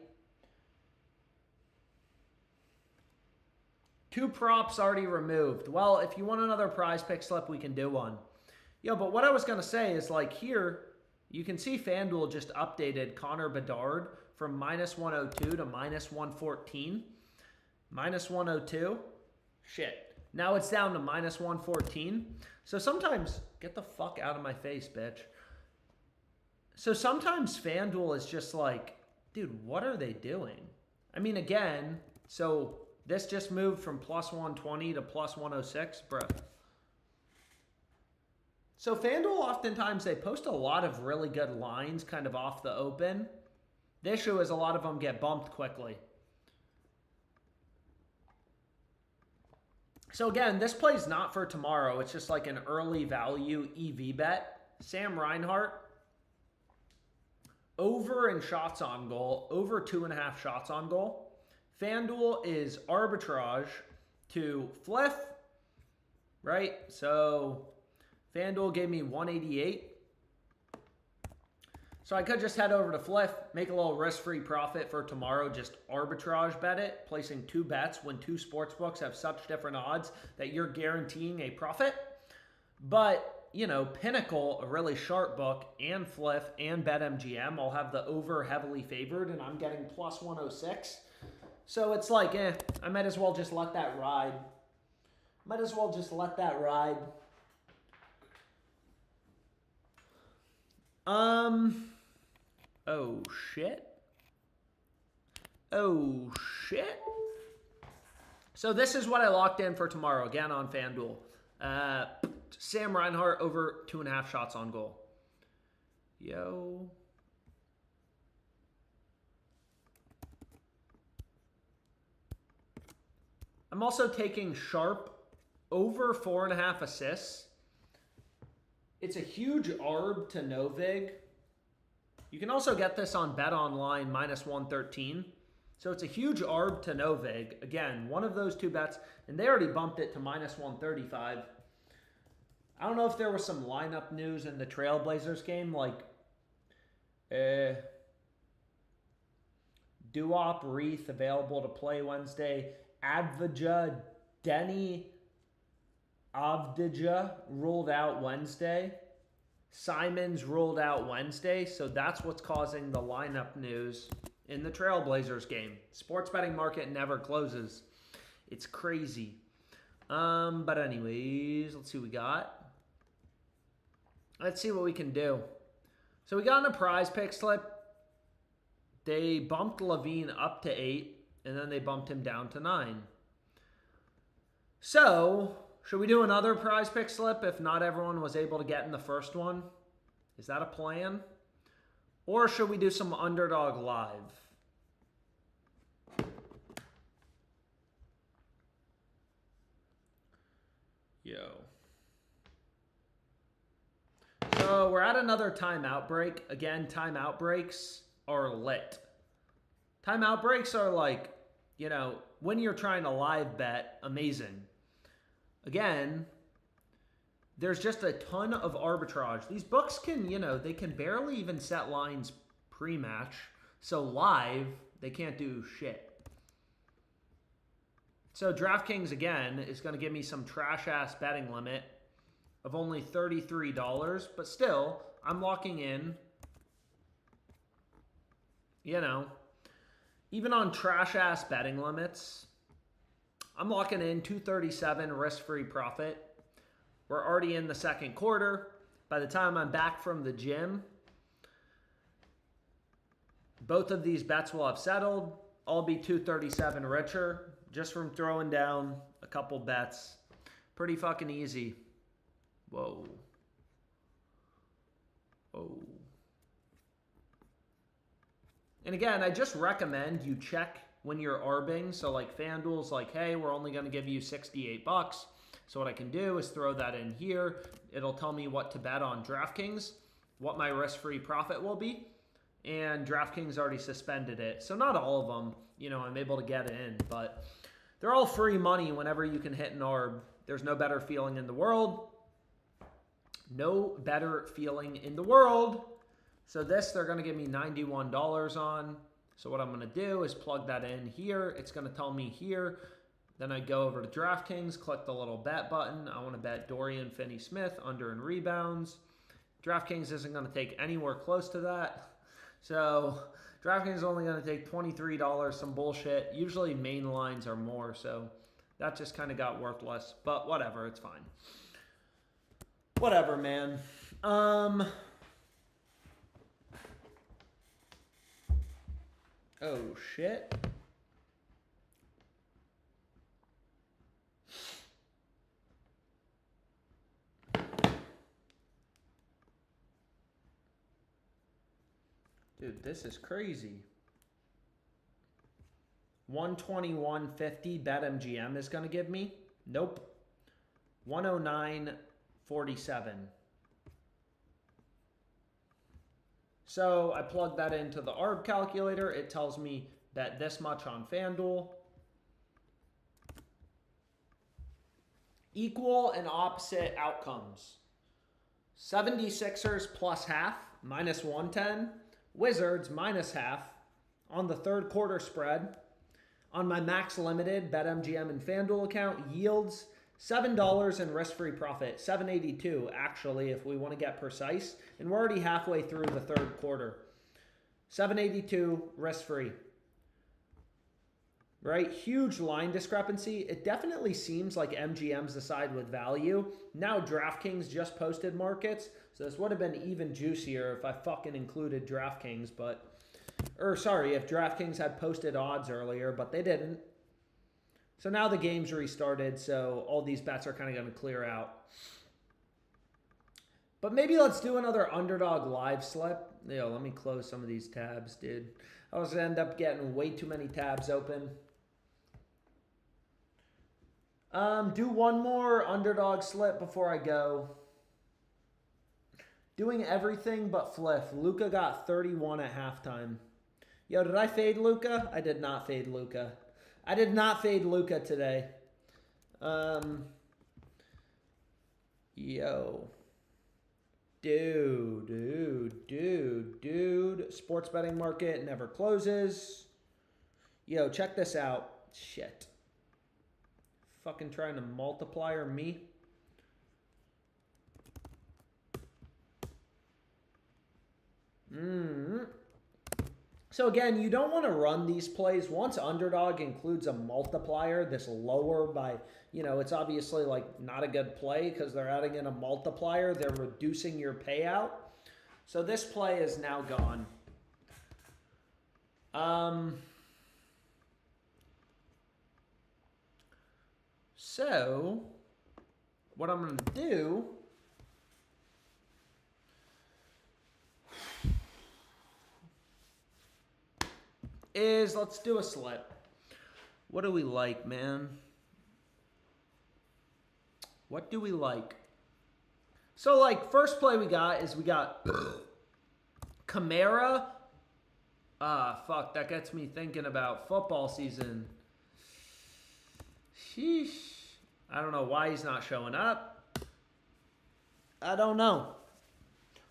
A: 2 props already removed. Well, if you want another prize pick slip, we can do one. Yo, but what I was going to say is, like, here, you can see FanDuel just updated Connor Bedard from -102 to -114. -102. Shit. Now it's down to -114. So sometimes, get the fuck out of my face, bitch. So sometimes FanDuel is just like, dude, what are they doing? I mean, again, so this just moved from +120 to +106, bro. So FanDuel, oftentimes, they post a lot of really good lines kind of off the open. The issue is a lot of them get bumped quickly. So again, this play's not for tomorrow. It's just like an early value EV bet. Sam Reinhart, over in shots on goal, over 2.5 shots on goal. FanDuel is arbitrage to Fliff, right? So FanDuel gave me 188. So I could just head over to Fliff, make a little risk-free profit for tomorrow, just arbitrage bet it, placing 2 bets when 2 sportsbooks have such different odds that you're guaranteeing a profit. But, you know, Pinnacle, a really sharp book, and Fliff and BetMGM all have the over heavily favored, and I'm getting +106. So it's like, I might as well just let that ride. Might as well just let that ride. Oh, shit. Oh, shit. So this is what I locked in for tomorrow, again on FanDuel. Sam Reinhart over 2.5 shots on goal. Yo. I'm also taking Sharp over 4.5 assists. It's a huge arb to no vig. You can also get this on Bet Online -113. So it's a huge arb to no vig. Again, one of those 2 bets, and they already bumped it to -135. I don't know if there was some lineup news in the Trailblazers game, like Duop, Reith available to play Wednesday. Advija, Denny Avdija ruled out Wednesday. Simons ruled out Wednesday. So that's what's causing the lineup news in the Trailblazers game. Sports betting market never closes. It's crazy. But anyways, let's see what we got. Let's see what we can do. So we got in a prize pick slip. They bumped Levine up to 8, and then they bumped him down to 9. So should we do another prize pick slip if not everyone was able to get in the first one? Is that a plan? Or should we do some Underdog live? Yo. So we're at another timeout break. Again, timeout breaks are lit. Timeout breaks are like, you know, when you're trying to live bet, amazing. Again, there's just a ton of arbitrage. These books can, you know, they can barely even set lines pre-match. So live, they can't do shit. So DraftKings, again, is going to give me some trash-ass betting limit of only $33. But still, I'm locking in, you know, even on trash-ass betting limits, I'm locking in $237 risk-free profit. We're already in the second quarter. By the time I'm back from the gym, both of these bets will have settled. I'll be $237 richer just from throwing down a couple bets. Pretty fucking easy. Whoa. Oh. And again, I just recommend you check when you're arbing. So like FanDuel's like, hey, we're only going to give you $68. So what I can do is throw that in here. It'll tell me what to bet on DraftKings, what my risk-free profit will be. And DraftKings already suspended it. So not all of them, you know, I'm able to get it in. But they're all free money whenever you can hit an arb. There's no better feeling in the world. No better feeling in the world. So this, they're going to give me $91 on. So what I'm going to do is plug that in here. It's going to tell me here. Then I go over to DraftKings, click the little bet button. I want to bet Dorian Finney-Smith under in rebounds. DraftKings isn't going to take anywhere close to that. So DraftKings is only going to take $23, some bullshit. Usually main lines are more, so that just kind of got worthless. But whatever, it's fine. Whatever, man. Oh, shit. Dude, this is crazy. 121.50 BetMGM is going to give me. Nope. 109.47. So I plug that into the ARB calculator. It tells me bet this much on FanDuel. Equal and opposite outcomes. 76ers plus half, minus 110. Wizards minus half on the third quarter spread. On my max limited BetMGM and FanDuel account, yields $7 in risk-free profit, $7.82 actually if we want to get precise. And we're already halfway through the third quarter. $7.82 risk-free. Right? Huge line discrepancy. It definitely seems like MGM's the side with value. Now DraftKings just posted markets. So this would have been even juicier if I fucking included DraftKings, but... Or sorry, if DraftKings had posted odds earlier, but they didn't. So now the game's restarted, so all these bets are kind of going to clear out. But maybe let's do another Underdog live slip. Yo, let me close some of these tabs, dude. I was going to end up getting way too many tabs open. Do one more Underdog slip before I go. Doing everything but Fliff. Luka got 31 at halftime. Yo, did I fade Luka? I did not fade Luka. I did not fade Luka today. Yo. Dude. Sports betting market never closes. Yo, check this out. Shit. Fucking trying to multiplier me. So again, you don't want to run these plays. Once Underdog includes a multiplier, this lower by, you know, it's obviously like not a good play because they're adding in a multiplier. They're reducing your payout. So this play is now gone. So what I'm going to do is let's do a slip. What do we like, man? What do we like? So, like, first play we got Kamara. Fuck, that gets me thinking about football season. Sheesh. I don't know why he's not showing up. I don't know.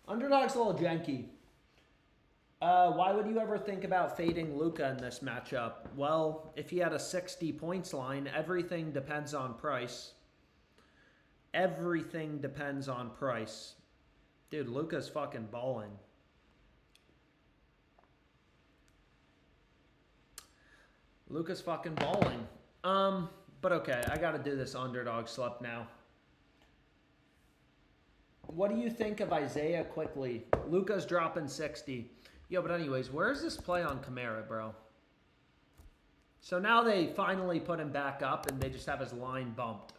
A: Underdog's a little janky. Why would you ever think about fading Luka in this matchup? Well, if he had a 60 points line, everything depends on price. Everything depends on price. Dude, Luka's fucking balling. Luka's fucking balling. But okay, I gotta do this underdog slip now. What do you think of Isaiah quickly? Luka's dropping 60. Yo, but anyways, where's this play on Kamara, bro? So now they finally put him back up and they just have his line bumped.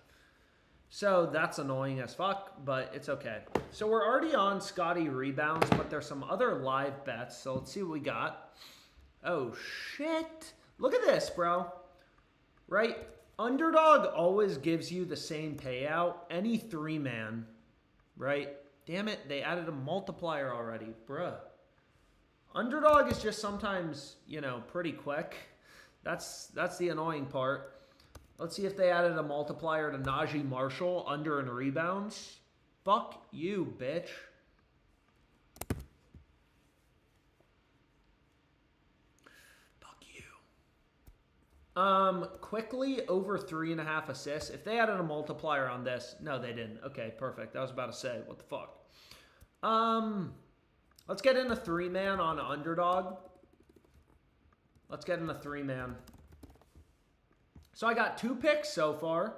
A: So that's annoying as fuck, but it's okay. So we're already on Scotty rebounds, but there's some other live bets. So let's see what we got. Oh, shit. Look at this, bro. Right? Underdog always gives you the same payout. Any 3-man, right? Damn it, they added a multiplier already, bruh. Underdog is just sometimes, you know, pretty quick. That's the annoying part. Let's see if they added a multiplier to Najee Marshall under in rebounds. Fuck you, bitch. Fuck you. Quickly over 3.5 assists. If they added a multiplier on this, no, they didn't. Okay, perfect. I was about to say, what the fuck? Let's get in a 3-man on Underdog. Let's get in a 3-man. So I got 2 picks so far.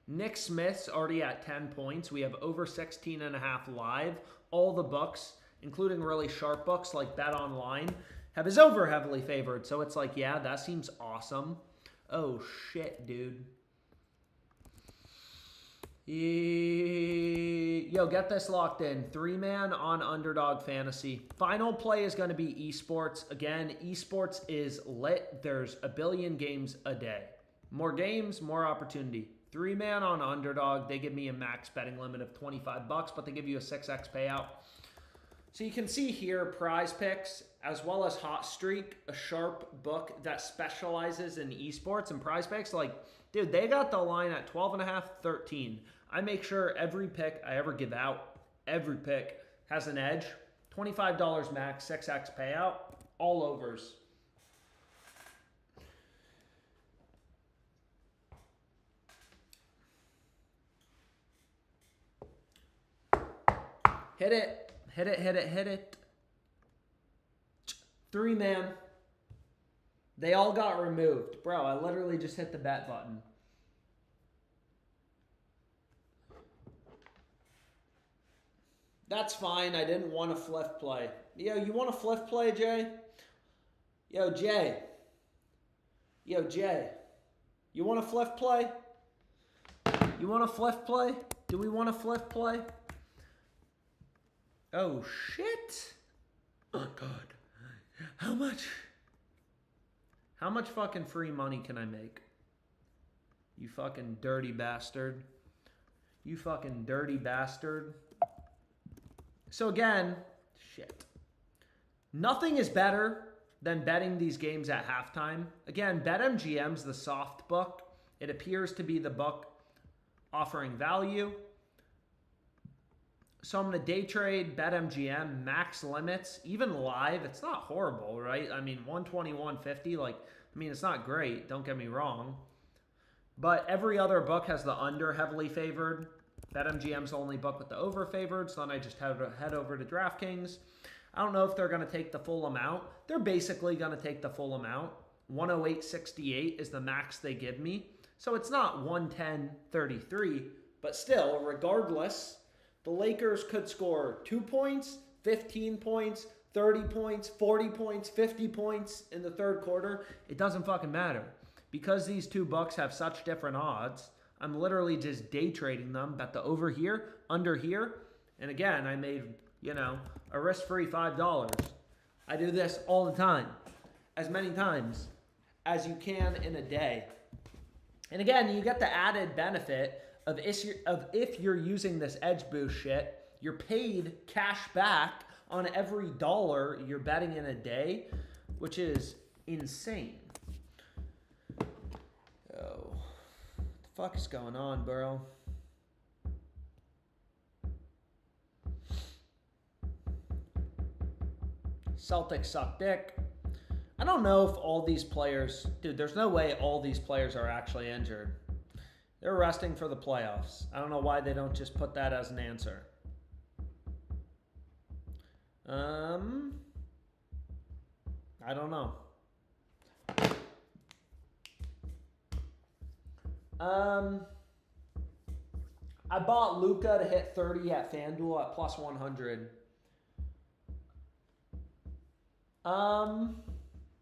A: Nick Smith's already at 10 points. We have over 16.5 live. All the books, including really sharp books like Bet Online, have his over heavily favored. So it's like, yeah, that seems awesome. Oh, shit, dude. Yo, get this locked in. 3-man on Underdog Fantasy. Final play is going to be esports. Again, esports is lit. There's a billion games a day. More games, more opportunity. 3-man on Underdog. They give me a max betting limit of $25, but they give you a 6x payout. So you can see here PrizePicks as well as Hot Streak, a sharp book that specializes in esports. And PrizePicks, like, dude, they got the line at 12.5, 13. I make sure every pick I ever give out, every pick has an edge. $25 max, 6x payout, all overs. Hit it. Hit it, hit it, hit it. 3-man. They all got removed. Bro, I literally just hit the bet button. That's fine. I didn't want a flip play. Yo, you want a flip play, Jay? Yo, Jay. Yo, Jay. You want a flip play? You want a flip play? Do we want a flip play? Oh, shit. Oh, God. How much? How much fucking free money can I make? You fucking dirty bastard. You fucking dirty bastard. So again, shit. Nothing is better than betting these games at halftime. Again, BetMGM's the soft book. It appears to be the book offering value. So I'm going to day trade BetMGM, max limits, even live. It's not horrible, right? I mean, 120, 150, like, I mean, it's not great. Don't get me wrong. But every other book has the under heavily favored. BetMGM's the only book with the over favored. So then I just head over to DraftKings. I don't know if they're going to take the full amount. They're basically going to take the full amount. 108.68 is the max they give me. So it's not 110.33, but still, regardless, the Lakers could score 2 points, 15 points, 30 points, 40 points, 50 points in the third quarter. It doesn't fucking matter. Because these two books have such different odds, I'm literally just day trading them. Bet the over here, under here. And again, I made, you know, a risk-free $5. I do this all the time. As many times as you can in a day. And again, you get the added benefit of if you're using this edge boost shit, you're paid cash back on every dollar you're betting in a day, which is insane. Oh, what the fuck is going on, bro? Celtics suck dick. I don't know if all these players... Dude, there's no way all these players are actually injured. They're resting for the playoffs. I don't know why they don't just put that as an answer. I don't know. I bought Luka to hit 30 at FanDuel at plus 100.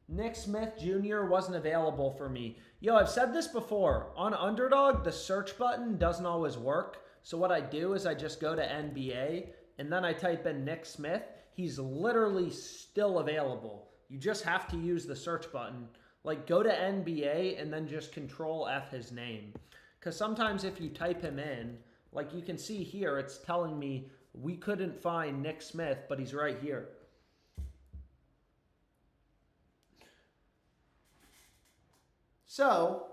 A: Nick Smith Jr. wasn't available for me. Yo, I've said this before. On Underdog, the search button doesn't always work. So what I do is I just go to NBA, and then I type in Nick Smith. He's literally still available. You just have to use the search button. Like, go to NBA and then just Control F his name. Because sometimes if you type him in, like you can see here, it's telling me we couldn't find Nick Smith, but he's right here. So,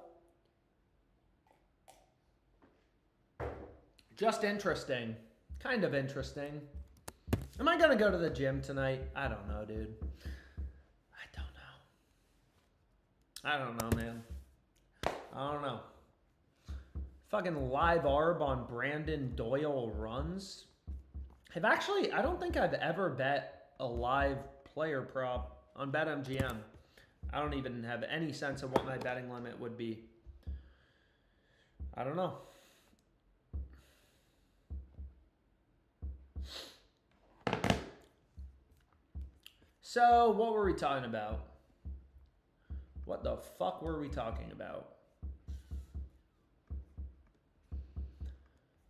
A: just interesting. Kind of interesting. Am I going to go to the gym tonight? I don't know, dude. I don't know, man. I don't know. Fucking live arb on Brandon Doyle runs. I don't think I've ever bet a live player prop on BetMGM. I don't even have any sense of what my betting limit would be. I don't know. So, what were we talking about? What the fuck were we talking about?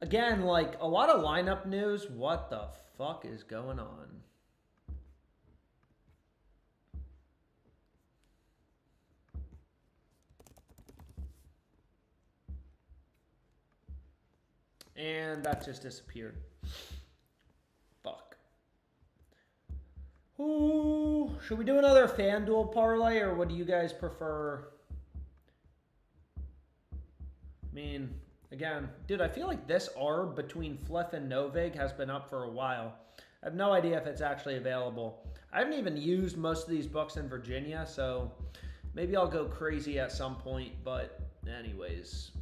A: Again, like, a lot of lineup news. What the fuck is going on? And that just disappeared. Fuck. Ooh, should we do another FanDuel parlay, or what do you guys prefer? I mean, again, dude, I feel like this arb between Fliff and Novig has been up for a while. I have no idea if it's actually available. I haven't even used most of these books in Virginia, so maybe I'll go crazy at some point, but anyways.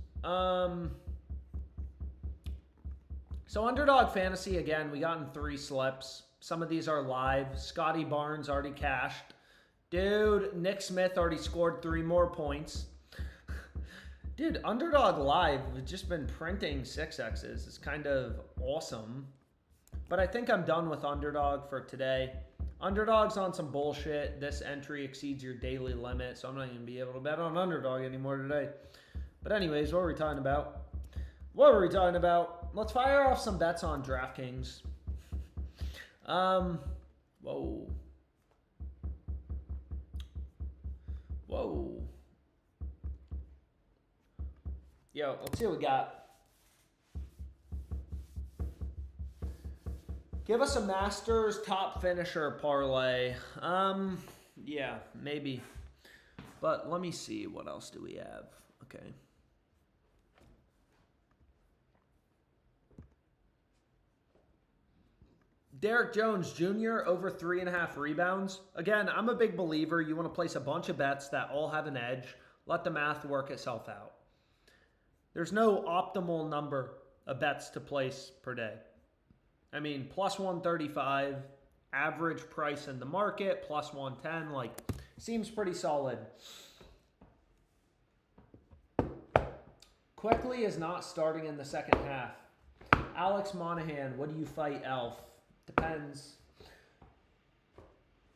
A: So Underdog Fantasy, again, we got in 3 slips. Some of these are live. Scotty Barnes already cashed. Dude, Nick Smith already scored 3 more points. Dude, Underdog Live has just been printing 6Xs. It's kind of awesome. But I think I'm done with Underdog for today. Underdog's on some bullshit. This entry exceeds your daily limit, so I'm not going to be able to bet on Underdog anymore today. But anyways, what were we talking about? Let's fire off some bets on DraftKings. Whoa. Yo, let's see what we got. Give us a Masters top finisher parlay. Yeah, maybe. But let me see. What else do we have? Okay. Derek Jones Jr. over 3.5 rebounds. Again, I'm a big believer. You want to place a bunch of bets that all have an edge. Let the math work itself out. There's no optimal number of bets to place per day. I mean, plus 135, average price in the market, plus 110, like, seems pretty solid. Quickly is not starting in the second half. Alex Monahan, what do you fight, Elf? Depends.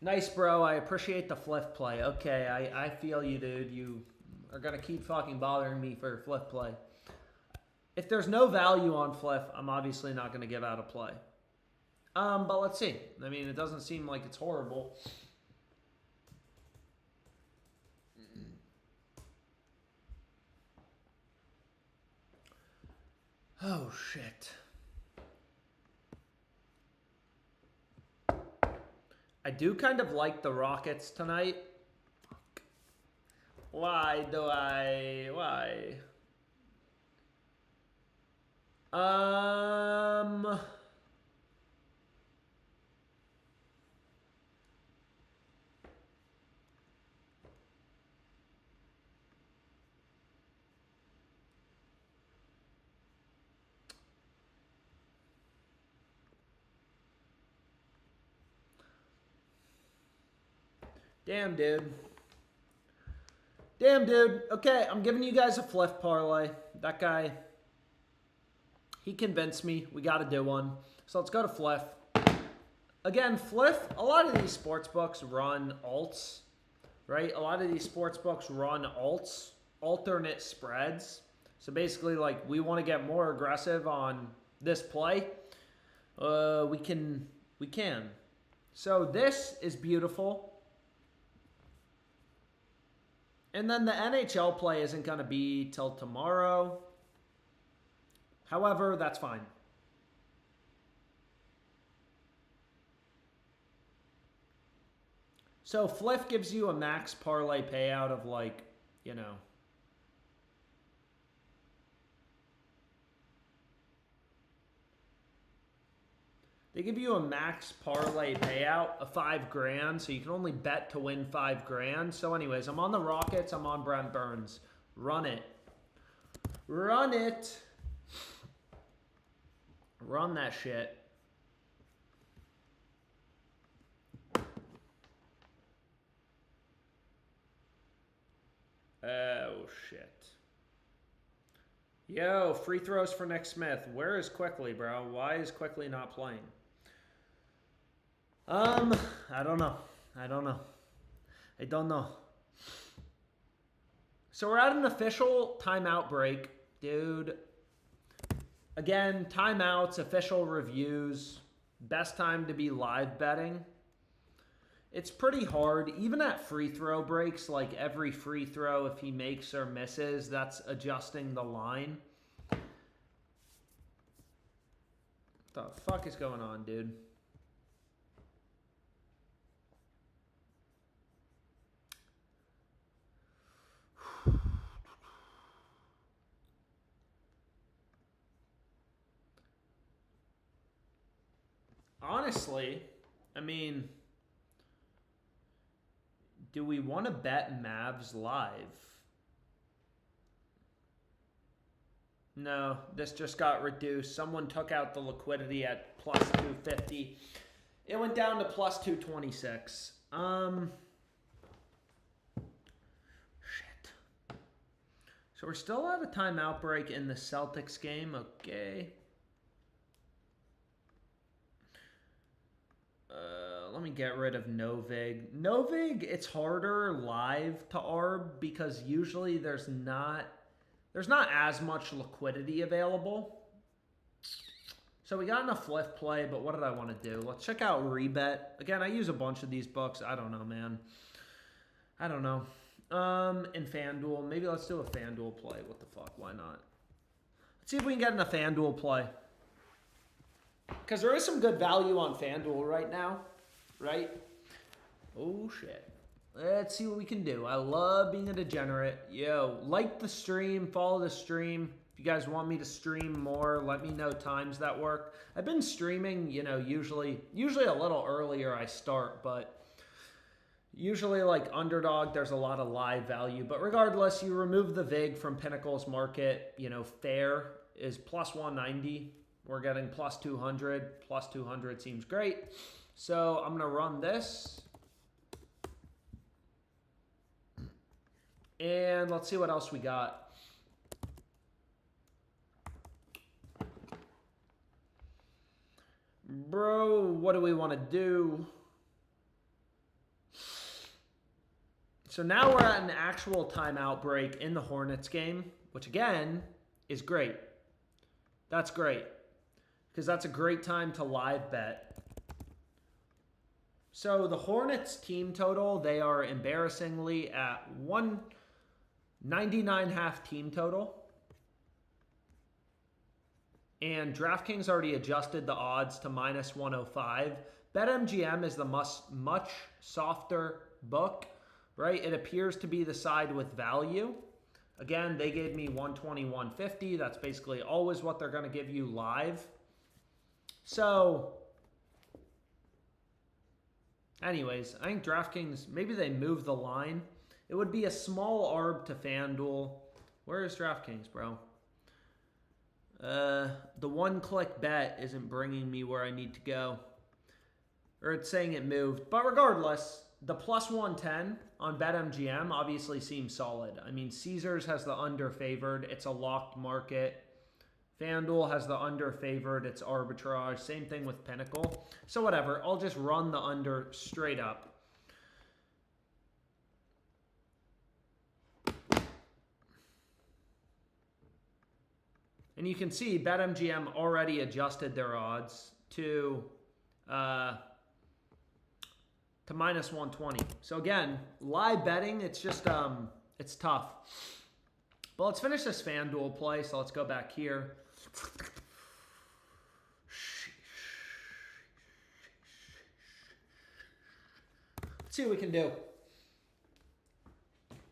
A: Nice, bro. I appreciate the Fliff play. Okay, I feel you, dude. You are going to keep fucking bothering me for Fliff play. If there's no value on Fliff, I'm obviously not going to give out a play. But let's see. I mean, it doesn't seem like it's horrible. Oh, shit. I do kind of like the Rockets tonight. Why? Damn, dude. Damn, dude. Okay, I'm giving you guys a flip parlay. That guy, he convinced me. We got to do one. So let's go to Fliff. Again, Fliff, a lot of these sports books run alts, right? A lot of these sports books run alts, alternate spreads. So basically, like, we want to get more aggressive on this play. We can. So this is beautiful. And then the NHL play isn't going to be till tomorrow. However, that's fine. So Fliff gives you a max parlay payout of like, you know, they give you a max parlay payout of $5,000, so you can only bet to win $5,000. So anyways, I'm on the Rockets, I'm on Brent Burns. Run it. Run it. Run that shit. Oh, shit. Yo, free throws for Nick Smith. Where is Quickly, bro? Why is Quickly not playing? I don't know. I don't know. So we're at an official timeout break, dude. Again, timeouts, official reviews, best time to be live betting. It's pretty hard, even at free throw breaks, like every free throw, if he makes or misses, that's adjusting the line. What the fuck is going on, dude? Honestly, I mean, do we want to bet Mavs live? No, this just got reduced. Someone took out the liquidity at plus 250. It went down to plus 226. Shit. So we're still at a timeout break in the Celtics game. Okay. Let me get rid of Novig. Novig, it's harder live to arb because usually there's not as much liquidity available. So we got enough Fliff play, but what did I want to do? Let's check out Rebet. Again, I use a bunch of these books. I don't know, man. I don't know. In FanDuel, maybe let's do a FanDuel play. What the fuck? Why not? Let's see if we can get in a FanDuel play. Because there is some good value on FanDuel right now, right? Oh, shit. Let's see what we can do. I love being a degenerate. Yo, like the stream, follow the stream. If you guys want me to stream more, let me know times that work. I've been streaming, you know, usually a little earlier I start, but usually like Underdog, there's a lot of live value. But regardless, you remove the VIG from Pinnacle's market, you know, fair is plus 190. We're getting plus 200. Plus 200 seems great. So I'm going to run this. And let's see what else we got. Bro, what do we want to do? So now we're at an actual timeout break in the Hornets game, which again is great. That's great. Because that's a great time to live bet. So the Hornets team total, they are embarrassingly at 199.5 team total. And DraftKings already adjusted the odds to minus 105. BetMGM is the much softer book, right? It appears to be the side with value. Again, they gave me 121.50. That's basically always what they're going to give you live. So, anyways, I think DraftKings, maybe they moved the line. It would be a small arb to FanDuel. Where is DraftKings, bro? The one-click bet isn't bringing me where I need to go. Or it's saying it moved. But regardless, the plus 110 on BetMGM obviously seems solid. I mean, Caesars has the under favored. It's a locked market. FanDuel has the under favored. It's arbitrage. Same thing with Pinnacle. So whatever. I'll just run the under straight up. And you can see BetMGM already adjusted their odds to minus 120. So again, live betting, it's just, it's tough. But let's finish this FanDuel play. So let's go back here. Let's see what we can do.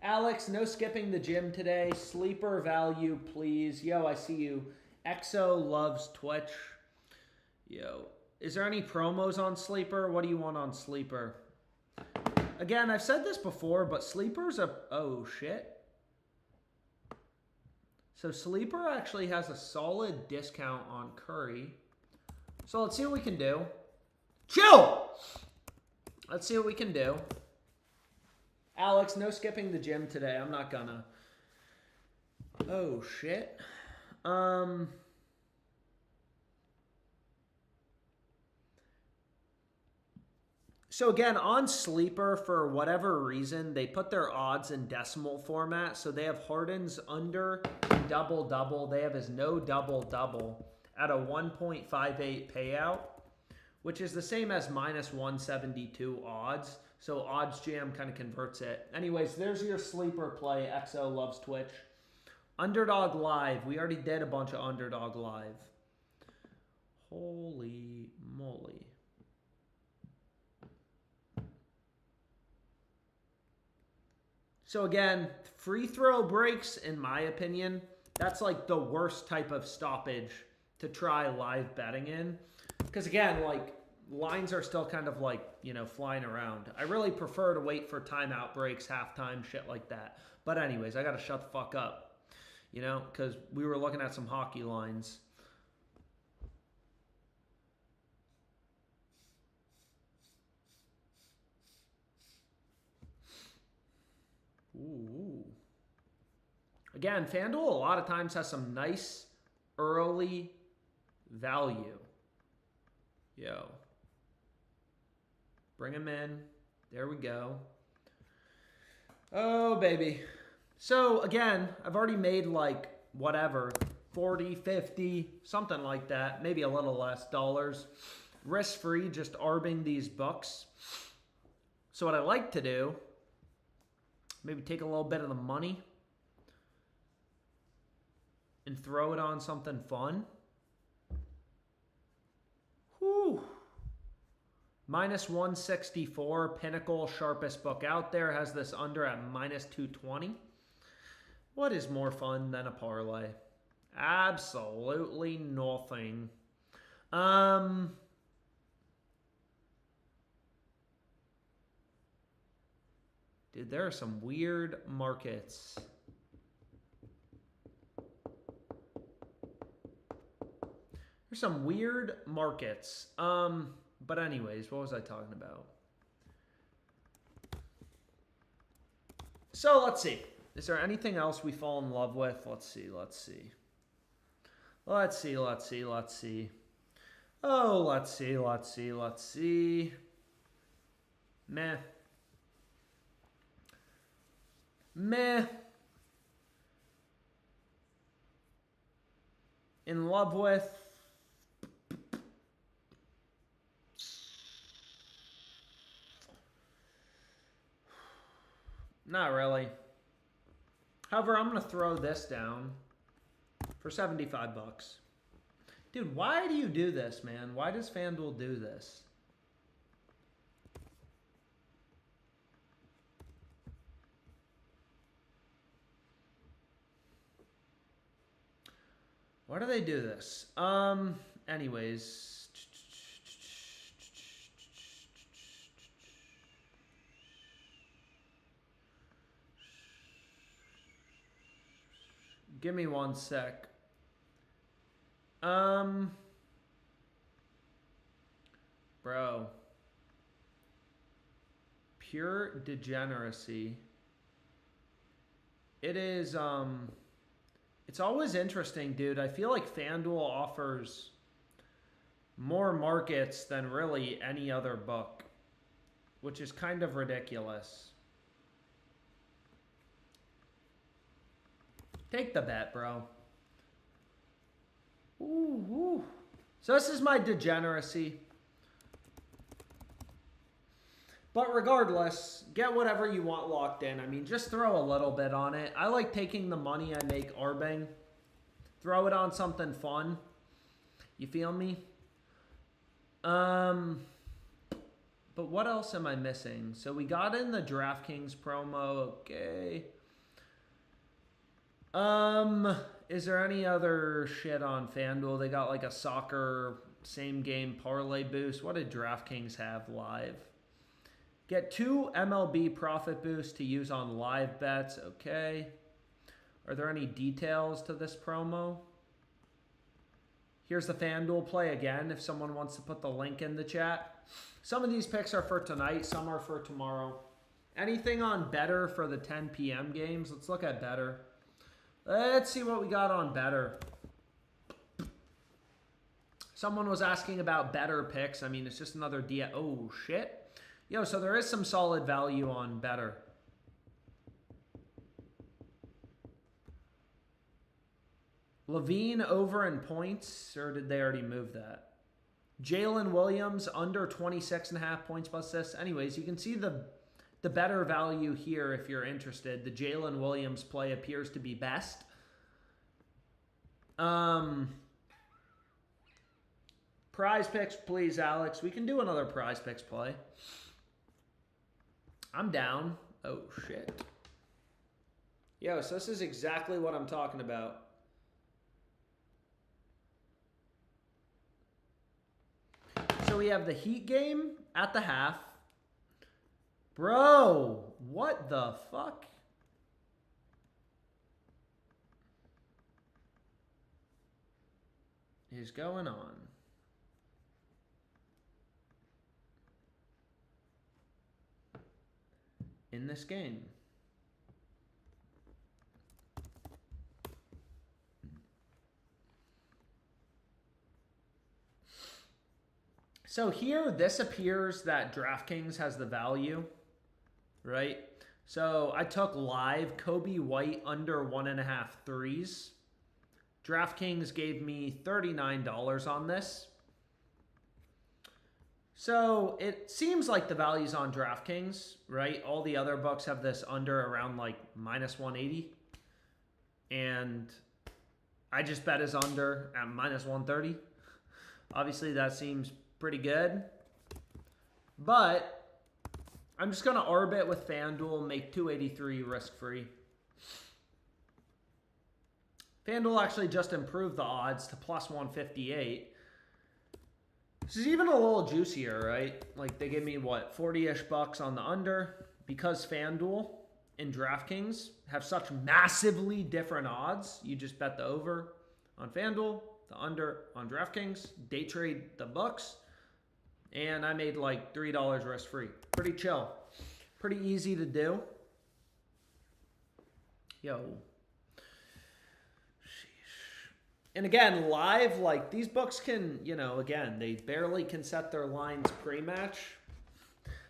A: Alex, no skipping the gym today. Sleeper value, please. Yo, I see you. Exo loves Twitch. Yo, is there any promos on Sleeper? What do you want on Sleeper? Again, I've said this before, but Sleeper's a... Oh, shit. So Sleeper actually has a solid discount on Curry. So let's see what we can do. Chill! Let's see what we can do. Alex, no skipping the gym today. I'm not gonna. Oh, shit. So again, on Sleeper, for whatever reason, they put their odds in decimal format. So they have Harden's under double-double. They have his no double-double at a 1.58 payout, which is the same as minus 172 odds. So Odds Jam kind of converts it. Anyways, there's your Sleeper play. XO loves Twitch. Underdog Live. We already did a bunch of Underdog Live. Holy moly. So again, free throw breaks, in my opinion, that's like the worst type of stoppage to try live betting in. Because again, like, lines are still kind of like, you know, flying around. I really prefer to wait for timeout breaks, halftime, shit like that. But anyways, I got to shut the fuck up, you know, because we were looking at some hockey lines. Ooh. Again, FanDuel a lot of times has some nice early value. Yo. Bring him in. There we go. Oh, baby. So, again, I've already made like, whatever, 40, 50, something like that. Maybe a little less dollars. Risk-free, just arbing these books. So what I like to do, maybe take a little bit of the money and throw it on something fun. Whew. Minus 164, Pinnacle, sharpest book out there, has this under at minus 220. What is more fun than a parlay? Absolutely nothing. Dude, there are some weird markets. There's some weird markets. But anyways, what was I talking about? So let's see. Is there anything else we fall in love with? Let's see. Oh, let's see. Meh. In love with. Not really. However, I'm going to throw this down for 75 bucks. Dude, why do you do this, man? Why does FanDuel do this? Why do they do this? Anyways. Give me one sec. Bro. pure degeneracy. It is, it's always interesting, dude. I feel like FanDuel offers more markets than really any other book, which is kind of ridiculous. Take the bet, bro. Ooh. So this is my degeneracy. But regardless, get whatever you want locked in. I mean, just throw a little bit on it. I like taking the money I make arbing. Throw it on something fun. You feel me? But what else am I missing? So we got in the DraftKings promo. Okay. Is there any other shit on FanDuel? They got like a soccer same game parlay boost. What did DraftKings have live? Get 2 MLB profit boosts to use on live bets. Okay. Are there any details to this promo? Here's the FanDuel play again if someone wants to put the link in the chat. Some of these picks are for tonight. Some are for tomorrow. Anything on better for the 10 p.m. games? Let's look at better. Let's see what we got on better. Someone was asking about better picks. I mean, it's just another Oh, shit. Yo, so there is some solid value on better. Levine over in points, or did they already move that? Jalen Williams under 26.5 points plus this. Anyways, you can see the better value here if you're interested. The Jalen Williams play appears to be best. PrizePicks, please, Alex. We can do another PrizePicks play. I'm down. Oh, shit. Yo, so this is exactly what I'm talking about. So we have the Heat game at the half. Bro, what the fuck? Is going on? In this game. So here, this appears that DraftKings has the value, right? So I took live Kobe White under 1.5 threes. DraftKings gave me $39 on this. So it seems like the value's on DraftKings, right? All the other books have this under around like minus 180. And I just bet is under at minus 130. Obviously that seems pretty good. But I'm just going to arbit with FanDuel, make 283 risk-free. FanDuel actually just improved the odds to plus 158. This is even a little juicier, right? Like they gave me what, 40-ish bucks on the under, because FanDuel and DraftKings have such massively different odds. You just bet the over on FanDuel, the under on DraftKings, day trade the bucks, and I made like $3 risk free. Pretty chill, pretty easy to do. Yo. And again, live, like these books can, you know, again, they barely can set their lines pre-match.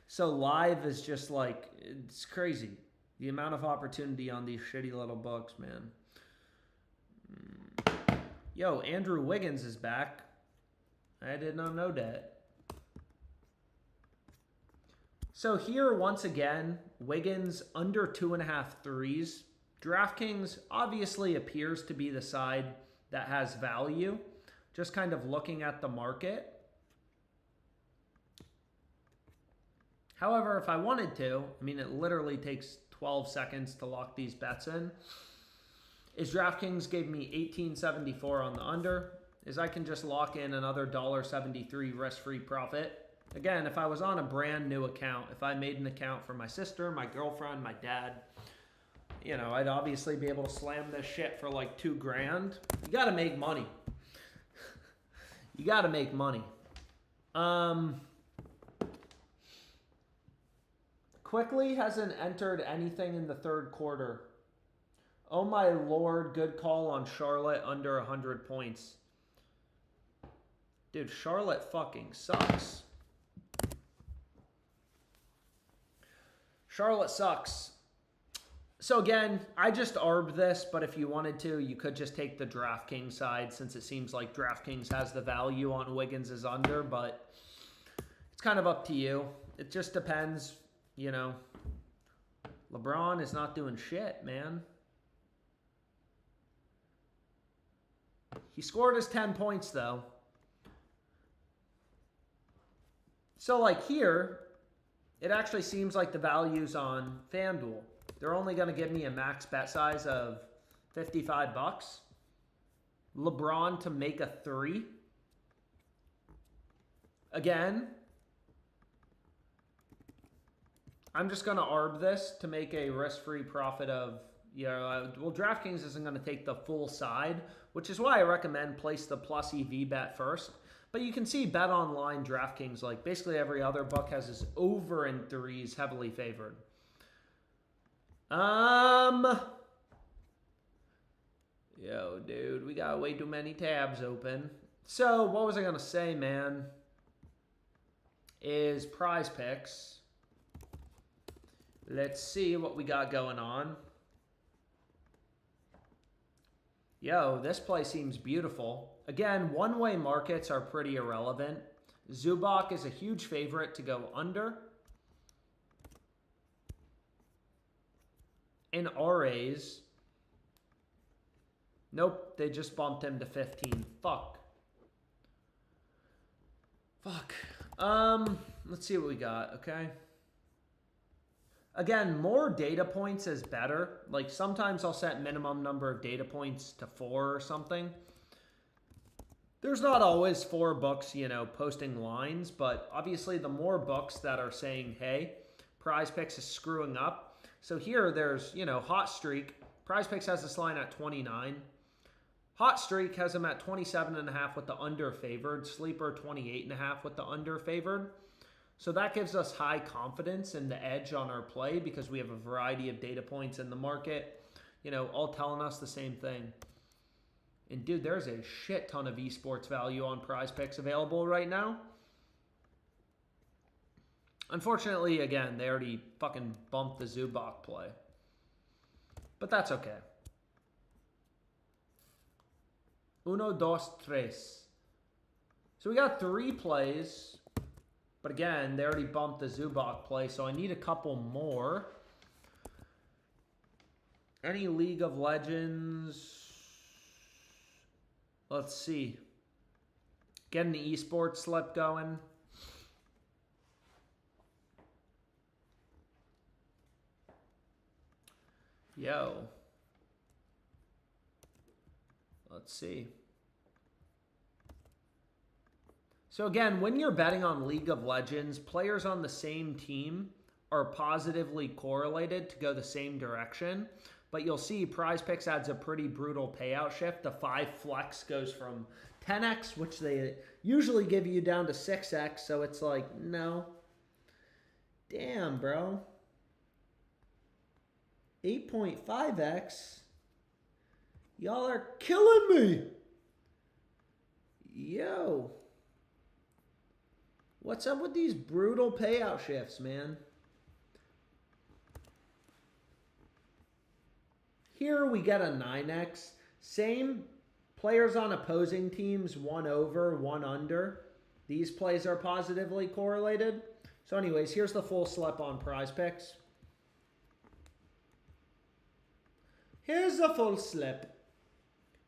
A: So live is just like, it's crazy. The amount of opportunity on these shitty little books, man. Yo, Andrew Wiggins is back. I did not know that. So here, once again, Wiggins under 2.5 threes. DraftKings obviously appears to be the side that has value. Just kind of looking at the market. However, if I wanted to, I mean, it literally takes 12 seconds to lock these bets in. Is DraftKings gave me $18.74 on the under. Is I can just lock in another $1.73 risk-free profit. Again, if I was on a brand new account, if I made an account for my sister, my girlfriend, my dad, you know, I'd obviously be able to slam this shit for like $2 grand. You got to make money. You got to make money. Quickly hasn't entered anything in the third quarter. Oh my lord, good call on Charlotte under 100 points. Dude, Charlotte fucking sucks. Charlotte sucks. So again, I just arbed this, but if you wanted to, you could just take the DraftKings side since it seems like DraftKings has the value on Wiggins is under, but it's kind of up to you. It just depends, you know. LeBron is not doing shit, man. He scored his 10 points, though. So, like here, it actually seems like the value's on FanDuel. They're only going to give me a max bet size of 55 bucks. LeBron to make a 3. Again, I'm just going to arb this to make a risk-free profit of, well, DraftKings isn't going to take the full side, which is why I recommend place the plus EV bet first. But you can see Bet Online, DraftKings, like basically every other book has his over in 3s heavily favored. Yo, dude, we got way too many tabs open. So, what was I going to say, man? Is PrizePicks. Let's see what we got going on. Yo, this play seems beautiful. Again, one-way markets are pretty irrelevant. Zubac is a huge favorite to go under. In RAs, nope, they just bumped him to 15. Fuck. Let's see what we got, okay? Again, more data points is better. Like sometimes I'll set minimum number of data points to 4 or something. There's not always 4 books, posting lines, but obviously the more books that are saying, hey, PrizePicks is screwing up. So here there's, Hot Streak. PrizePicks has this line at 29. Hot Streak has them at 27.5 with the under favored. Sleeper 28.5 with the under favored. So that gives us high confidence in the edge on our play because we have a variety of data points in the market, all telling us the same thing. And dude, there's a shit ton of esports value on PrizePicks available right now. Unfortunately, again, they already fucking bumped the Zubac play. But that's okay. Uno, dos, tres. So we got 3 plays. But again, they already bumped the Zubac play, so I need a couple more. Any League of Legends? Let's see. Get an esports slip going. Yo. Let's see. So again, when you're betting on League of Legends, players on the same team are positively correlated to go the same direction. But you'll see PrizePicks adds a pretty brutal payout shift. The 5 flex goes from 10x, which they usually give you, down to 6x. So it's like, no. Damn, bro. 8.5x. Y'all are killing me. Yo. What's up with these brutal payout shifts, man? Here we get a 9x. Same players on opposing teams, 1 over, 1 under. These plays are positively correlated. So anyways, here's the full slip on PrizePicks. Here's the full slip.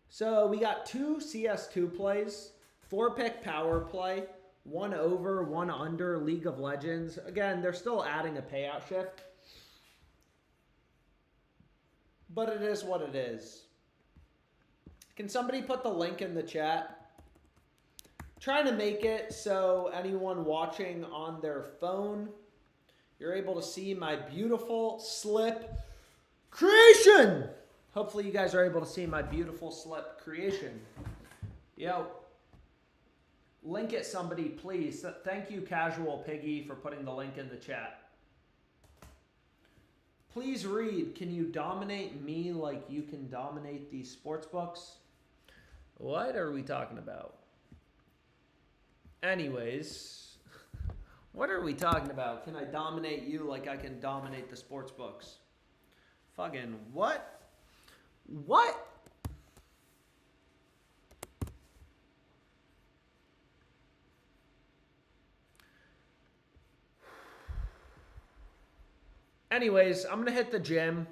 A: So we got 2 CS2 plays, 4-pick power play, 1 over, 1 under, League of Legends. Again, they're still adding a payout shift. But it is what it is. Can somebody put the link in the chat? Trying to make it so anyone watching on their phone, you're able to see my beautiful slip creation. Hopefully you guys are able to see my beautiful slip creation. Yo. Link it, somebody, please. Thank you, Casual Piggy, for putting the link in the chat. Please read. Can you dominate me like you can dominate these sports books? What are we talking about? Anyways, what are we talking about? Can I dominate you like I can dominate the sports books? Fucking what? What? Anyways, I'm going to hit the gym.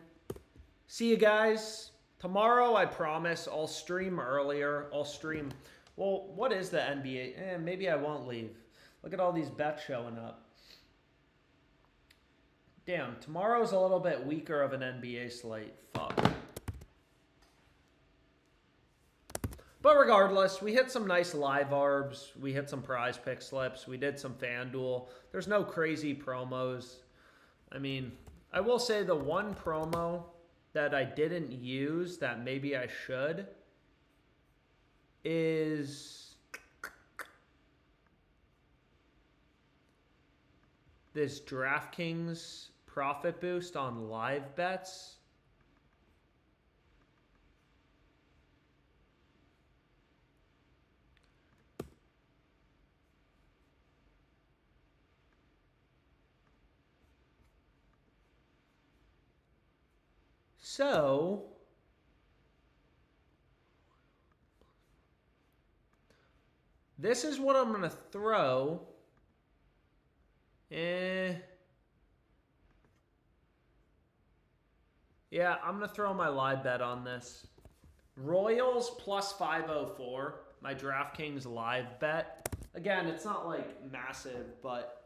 A: See you guys. Tomorrow, I promise, I'll stream earlier. I'll stream. Well, what is the NBA? Maybe I won't leave. Look at all these bets showing up. Damn, tomorrow's a little bit weaker of an NBA slate. Fuck. But regardless, we hit some nice live arbs. We hit some PrizePicks slips. We did some FanDuel. There's no crazy promos. I mean, I will say the one promo that I didn't use that maybe I should is this DraftKings profit boost on live bets. So, this is what I'm going to throw. Yeah, I'm going to throw my live bet on this. Royals plus 504, my DraftKings live bet. Again, it's not like massive, but